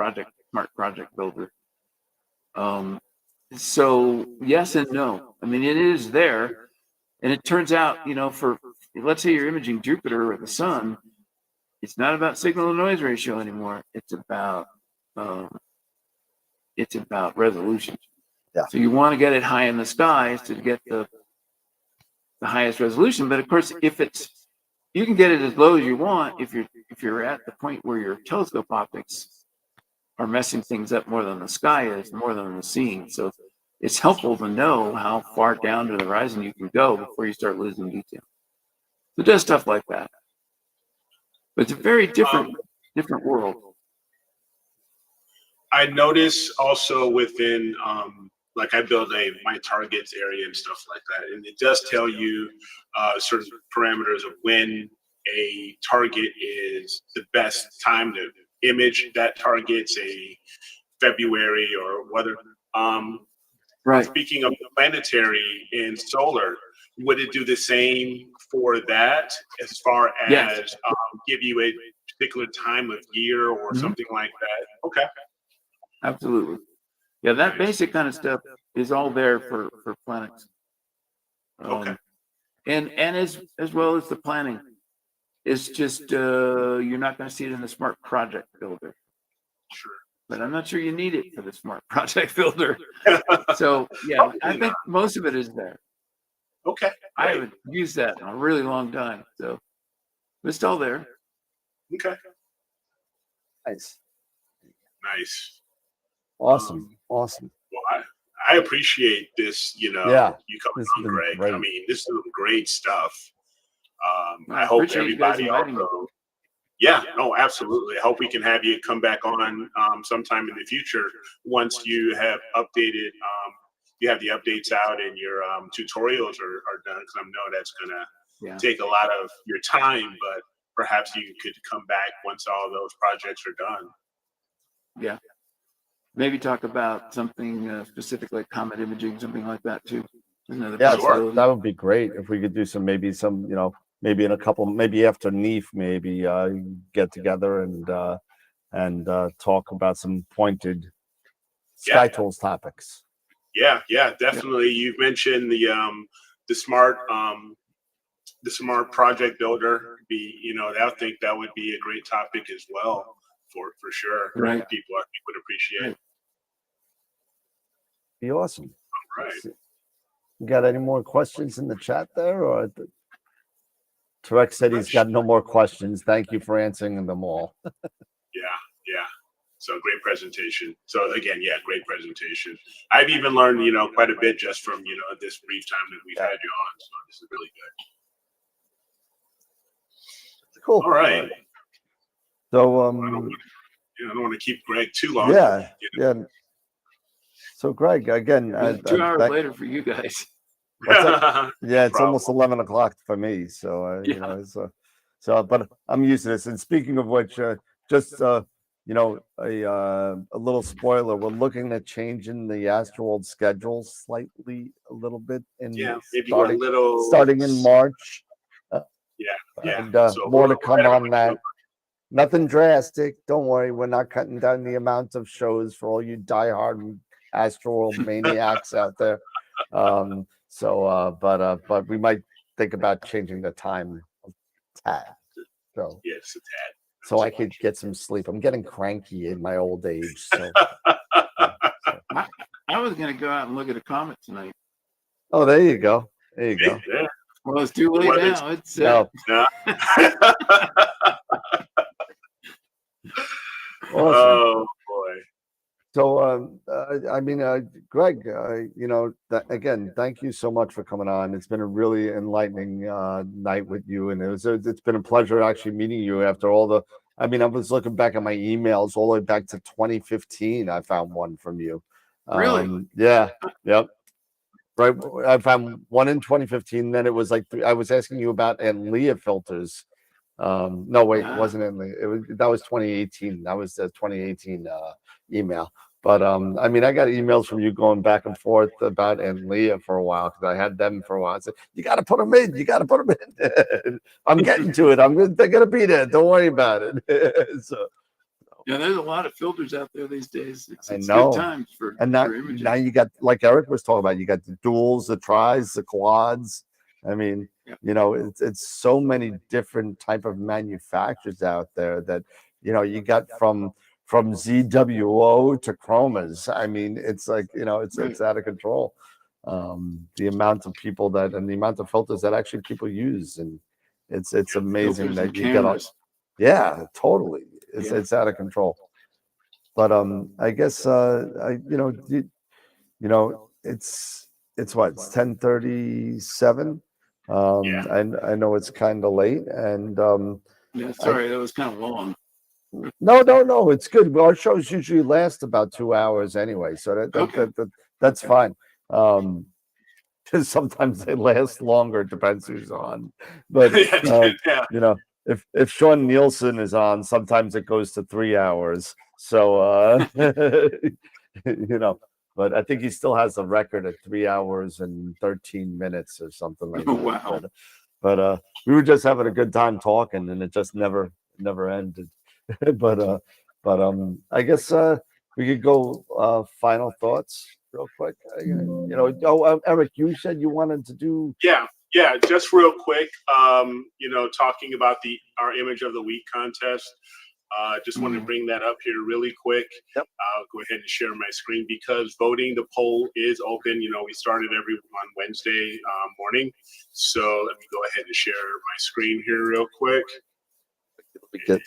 Smart Project Builder. So yes and no. I mean, it is there, and it turns out, for let's say you're imaging Jupiter or the sun, it's not about signal to noise ratio anymore. It's about resolution. Yeah. So you want to get it high in the skies to get the highest resolution. But of course, you can get it as low as you want if you're at the point where your telescope optics are messing things up more than the sky is, more than the scene. So it's helpful to know how far down to the horizon you can go before you start losing detail. So it does stuff like that. But it's a very different world. I notice also within, like I build my targets area and stuff like that, and it does tell you certain parameters of when a target is the best time to image that target, say February or whether. Right. Speaking of the planetary and solar, would it do the same for that as far as Yes. give you a particular time of year or something like that? Okay. Absolutely. Yeah, that basic kind of stuff is all there for planets. Okay. And as well as the planning. It's just you're not going to see it in the Smart Project Builder. Sure. But I'm not sure you need it for the Smart Project Builder. So yeah, I think most of it is there. Okay. I haven't used that in a really long time, so it's all there. Okay. Nice. Nice. Awesome. Awesome. Well, I appreciate this, you coming on, Greg. Great. I mean, this is some great stuff. I hope hope everybody also. Yeah, no, absolutely. I hope we can have you come back on sometime in the future once you have updated, you have the updates out and your tutorials are done, because I know that's going to take a lot of your time, but perhaps you could come back once all those projects are done. Yeah. Maybe talk about something specific like comet imaging, something like that too. That would be great if we could do maybe in a couple, maybe after NEAF, maybe get together and talk about some pointed Sky Tools topics. Yeah, definitely. You've mentioned the smart project builder. I think that would be a great topic as well for sure. Right. People I think would appreciate. Right. Be awesome. All right. You got any more questions in the chat there, or? Tarek said he's got no more questions. Thank you for answering them all. Yeah. So great presentation. So again, great presentation. I've even learned, quite a bit just from, this brief time that we've had you on. So this is really good. Cool. All right. So, I don't want to keep Greg too long. Yeah. So Greg, again, 2 hours later for you guys. Yeah, it's almost 11 o'clock for me. So, but I'm used to this. And speaking of which, just a little spoiler: we're looking at changing the AstroWorld schedule slightly, a little bit, starting in March. And so more to come on that. Nothing drastic. Don't worry, we're not cutting down the amount of shows for all you diehard AstroWorld maniacs out there. But we might think about changing the time a tad. So yes, a tad. So I could get some sleep. I'm getting cranky in my old age. So I was gonna go out and look at a comet tonight. Oh, there you go. Yeah. Well, it's too late now. It's no. Awesome. Oh boy. I mean, Greg, again, thank you so much for coming on. It's been a really enlightening night with you, and it's been a pleasure actually meeting you after all the. I mean, I was looking back at my emails all the way back to 2015. I found one from you. Really? Yeah. Yep. Right. I found one in 2015. Then it was like I was asking you about and Leah filters. No, wait, it wasn't in the. It was that was 2018. That was the 2018 email. But I mean, I got emails from you going back and forth about and Leah for a while because I had them for a while. I said, "You got to put them in. You got to put them in." I'm getting to it. They're gonna be there. Don't worry about it. So. Yeah, there's a lot of filters out there these days. I It's know. good times for images. Now you got, like Eric was talking about, you got the duals, the tris, the quads. I mean, it's so many different type of manufacturers out there that you got from ZWO to chromas. I mean, it's like it's out of control. The amount of people and the amount of filters that actually people use, and it's amazing Filters that and you get on. cameras. Yeah, totally. It's out of control. But I guess it's what, it's 10:37. And I know it's kind of late, and Yeah, sorry, that was kind of long. no, it's good. Well, our shows usually last about 2 hours anyway, so that's fine. Because sometimes they last longer, depends who's on. But if Sean Nielsen is on, sometimes it goes to 3 hours. So but I think he still has the record at 3 hours and 13 minutes or something like that. Wow. But we were just having a good time talking, and it just never ended. but I guess we could go final thoughts real quick. Eric, you said you wanted to do. Yeah, just real quick. Talking about our image of the week contest. Just wanted to bring that up here really quick. Yep. I'll go ahead and share my screen because the poll is open. We started on Wednesday morning. So let me go ahead and share my screen here real quick. Let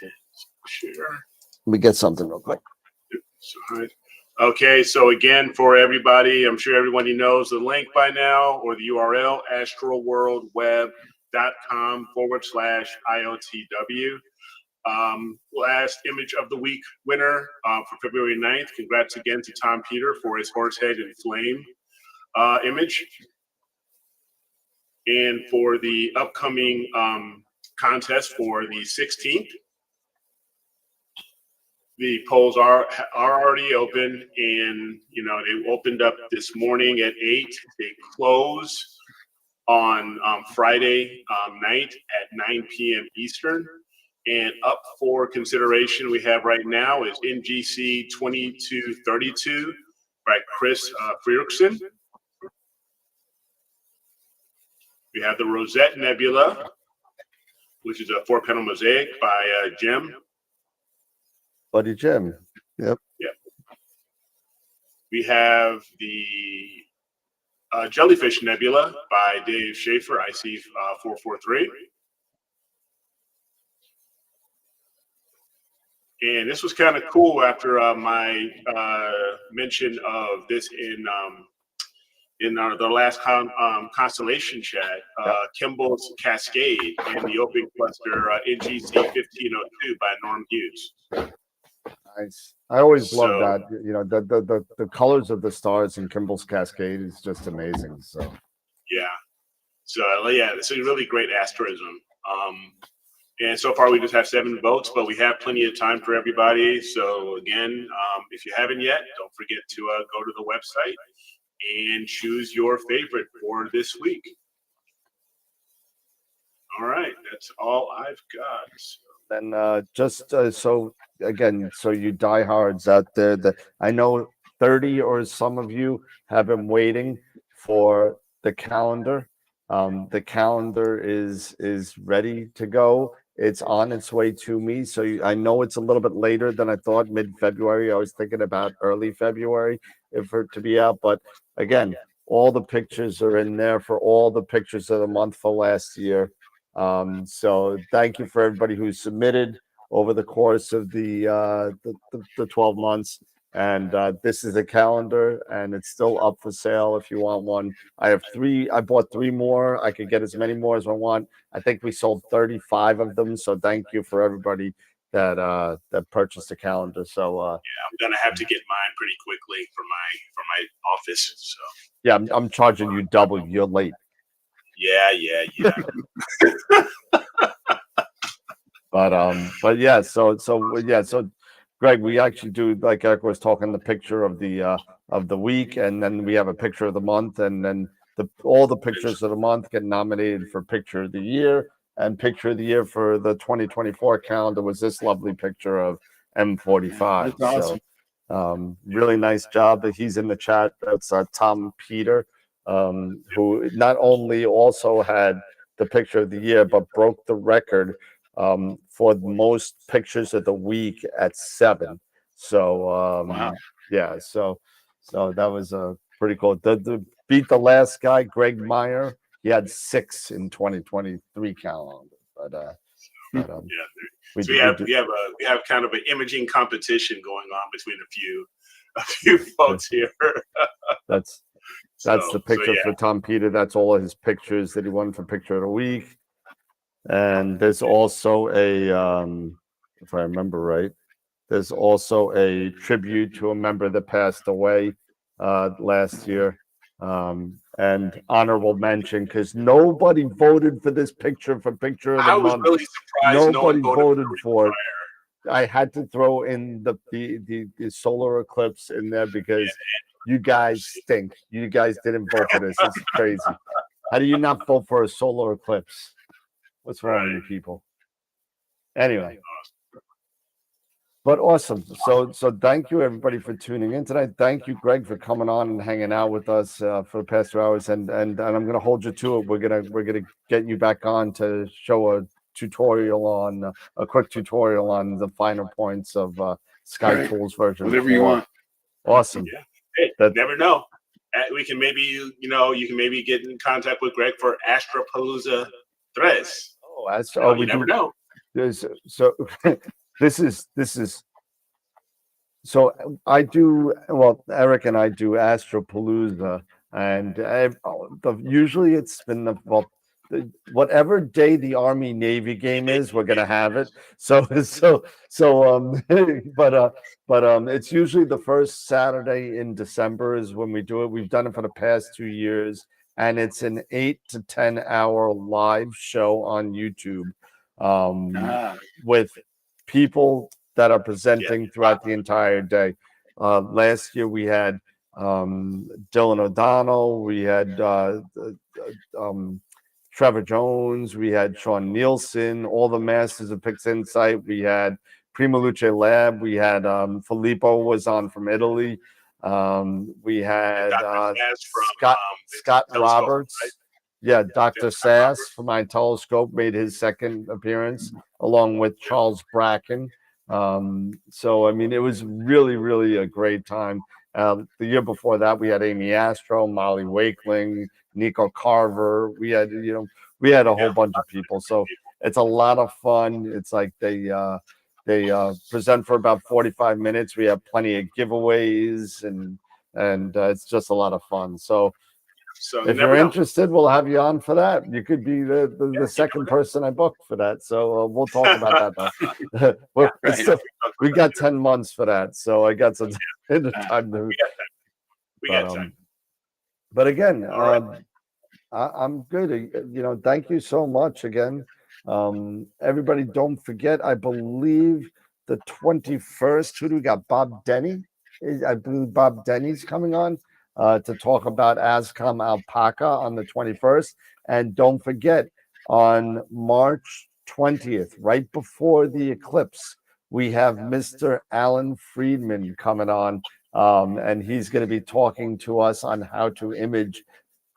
me get something real quick. Okay, so again, for everybody, I'm sure everybody knows the link by now, or the URL, astroworldweb.com/IOTW. Last image of the week winner for February 9th. Congrats again to Tom Peter for his horse head and flame image. And for the upcoming contest for the 16th, the polls are already open, and they opened up this morning at 8. They close on Friday night at 9 p.m. Eastern. And up for consideration we have right now is NGC 2232 by Chris Friedrichsen. We have the Rosette Nebula, which is a 4-panel mosaic by Jim. Buddy Jim. Yep. We have the Jellyfish Nebula by Dave Schaefer, IC 443. And this was kind of cool after my mention of this in the last constellation chat. Kimball's Cascade and the Open Cluster NGC 1502 by Norm Hughes. Nice. I always love that. The colors of the stars in Kimball's Cascade is just amazing. So it's a really great asterism. And so far we just have 7 votes, but we have plenty of time for everybody. So again, if you haven't yet, don't forget to go to the website and choose your favorite for this week. All right, that's all I've got. Then so you diehards out there, that I know 30 or some of you have been waiting for the calendar. The calendar is ready to go. It's on its way to me. So I know it's a little bit later than I thought, mid-February. I was thinking about early February for it to be out. But again, all the pictures are in there for all the pictures of the month for last year. So thank you for everybody who submitted over the course of the 12 months. And this is a calendar, and it's still up for sale if you want one. I have 3. I bought 3 more. I could get as many more as I want. I think we sold 35 of them. So thank you for everybody that purchased a calendar. So I'm gonna have to get mine pretty quickly for my office. So yeah, I'm charging you double. You're late. yeah. But yeah, so Greg, we actually do, like Eric was talking, the picture of the week, and then we have a picture of the month, and then all the pictures of the month get nominated for picture of the year, and picture of the year for the 2024 calendar was this lovely picture of M45. That's awesome. So really nice job. He's in the chat. That's Tom Peter, who not only also had the picture of the year, but broke the record for the most pictures of the week at 7. So Wow. yeah, so that was pretty cool. The beat the last guy, Greg Meyer. He had 6 in 2023 calendar. But Yeah. So we have kind of an imaging competition going on between a few folks here. That's the picture for Tom Peter. That's all of his pictures that he won for picture of the week. And there's also if I remember right, there's also a tribute to a member that passed away last year. And honorable mention, because nobody voted for this picture for picture of the month. I was really surprised Nobody no one voted for it. I had to throw in the solar eclipse in there because you guys stink. You guys didn't vote for this. It's crazy. How do you not vote for a solar eclipse? What's wrong with you people? Anyway, but awesome. So thank you everybody for tuning in tonight. Thank you, Greg, for coming on and hanging out with us for the past 2 hours. And I'm gonna hold you to it. We're gonna get you back on to show a tutorial on a quick tutorial on the finer points of Sky Tools version. Whatever you want. Awesome. Yeah. Hey, never know. We can maybe you can maybe get in contact with Greg for AstroPalooza Threads. You never know. So this is so I do, well, Eric and I do Astropalooza, and usually it's been whatever day the Army Navy game is, we're gonna have it. So but it's usually the first Saturday in December is when we do it. We've done it for the past 2 years, and it's an 8 to 10 hour live show on YouTube with people that are presenting throughout the entire day. Last year we had Dylan O'Donnell, we had Trevor Jones, we had Sean Nielsen, all the masters of Pix Insight. We had Prima Luce Lab, we had Filippo was on from Italy. We had Scott Roberts. Right? Yeah, Dr. Sass from My Telescope made his second appearance along with Charles Bracken. So I mean, it was really a great time. The year before that, we had Amy Astro, Molly Wakeling, Nico Carver. We had a whole bunch of people. So it's a lot of fun. It's like they present for about 45 minutes. We have plenty of giveaways and it's just a lot of fun. So if you're interested, we'll have you on for that. You could be the second person I booked for that. So we'll talk about that though. We got 10 months for that. So I got some time to. We got time. But again, I'm good. Thank you so much again. Everybody, don't forget, I believe the 21st, who do we got? Bob Denny. I believe Bob Denny's coming on to talk about Ascom Alpaca on the 21st. And don't forget, on March 20th, right before the eclipse, we have Mr. Alan Friedman coming on, and he's going to be talking to us on how to image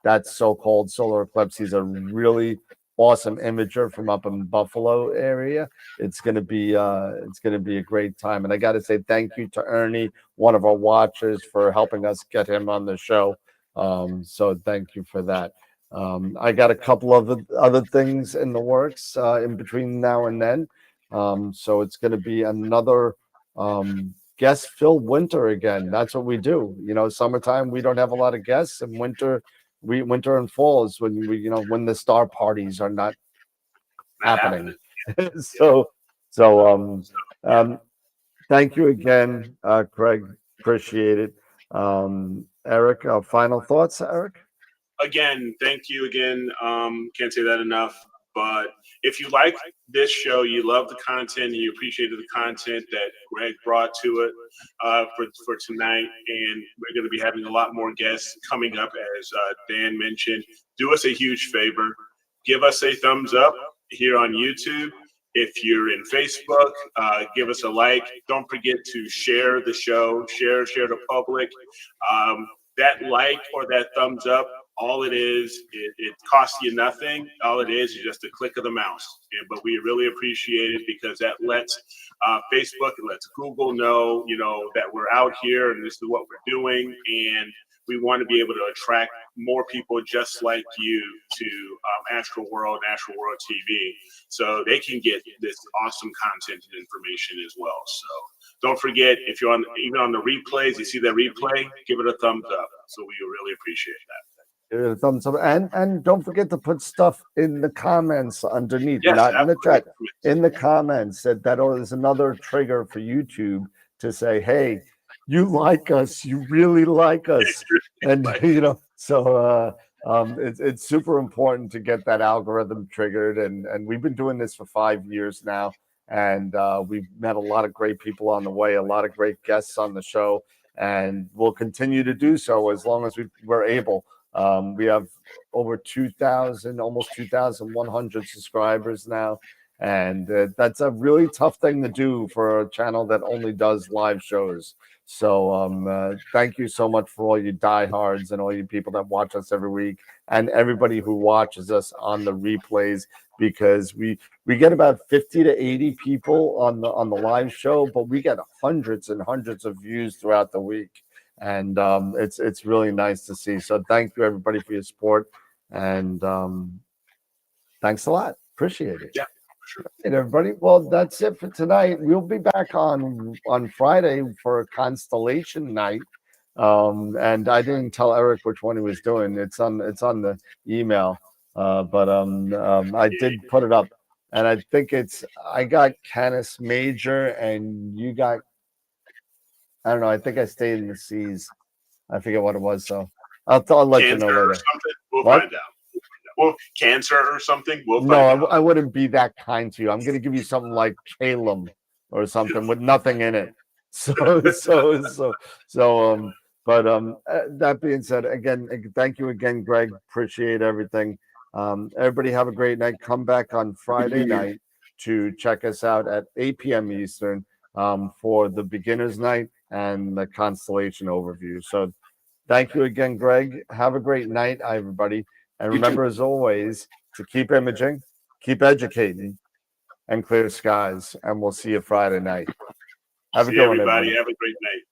that so-called solar eclipse. He's a really awesome imager from up in Buffalo area. It's going to be a great time. And I got to say thank you to Ernie, one of our watchers, for helping us get him on the show. So thank you for that. I got a couple of other things in the works in between now and then. So it's going to be another guest-filled winter again. That's what we do. Summertime we don't have a lot of guests, and winter and fall is when when the star parties are not happening. so thank you again, Craig. Appreciate it. Eric, final thoughts, Eric? Again, thank you again. Can't say that enough. But if you like this show, you love the content, and you appreciated the content that Greg brought to it for tonight, and we're going to be having a lot more guests coming up, as Dan mentioned. Do us a huge favor. Give us a thumbs up here on YouTube. If you're in Facebook, give us a like. Don't forget to share the show, share to public. That like or that thumbs up, all it is, it costs you nothing. All it is just a click of the mouse. But we really appreciate it because that lets Facebook and lets Google know, that we're out here and this is what we're doing. And we want to be able to attract more people just like you to AstroWorld and AstroWorld TV, so they can get this awesome content and information as well. So don't forget, if you're even on the replays, you see that replay, give it a thumbs up. So we really appreciate that. Give it a thumbs up, and don't forget to put stuff in the comments underneath, Yes, not in the chat. absolutely. In the comments, that is another trigger for YouTube to say, "Hey, you like us, you really like us," and so it's super important to get that algorithm triggered. And we've been doing this for 5 years now, and we've met a lot of great people on the way, a lot of great guests on the show, and we'll continue to do so as long as we're able. We have over 2,000, almost 2,100 subscribers now. And that's a really tough thing to do for a channel that only does live shows. So thank you so much for all you diehards and all you people that watch us every week, and everybody who watches us on the replays, because we get about 50 to 80 people on the live show, but we get hundreds and hundreds of views throughout the week. And it's really nice to see. So thank you, everybody, for your support. And thanks a lot. Appreciate it. Yeah, sure. Hey, everybody. Well, that's it for tonight. We'll be back on Friday for Constellation Night. And I didn't tell Eric which one he was doing. It's on the email. But I did put it up. And I think I got Canis Major, and you got, I don't know. I think I stayed in the seas. I forget what it was. So I'll let you know later. Or something? We'll What? find out. Well, cancer or something? We'll find No, out. I wouldn't be that kind to you. I'm going to give you something like Calum or something with nothing in it. That being said, again, thank you again, Greg. Appreciate everything. Everybody have a great night. Come back on Friday night to check us out at 8 p.m. Eastern for the beginner's night and the constellation overview. So thank you again, Greg. Have a great night, everybody. And remember, as always, to keep imaging, keep educating, and clear skies. And we'll see you Friday night. Have a good one, everybody. Have a great night.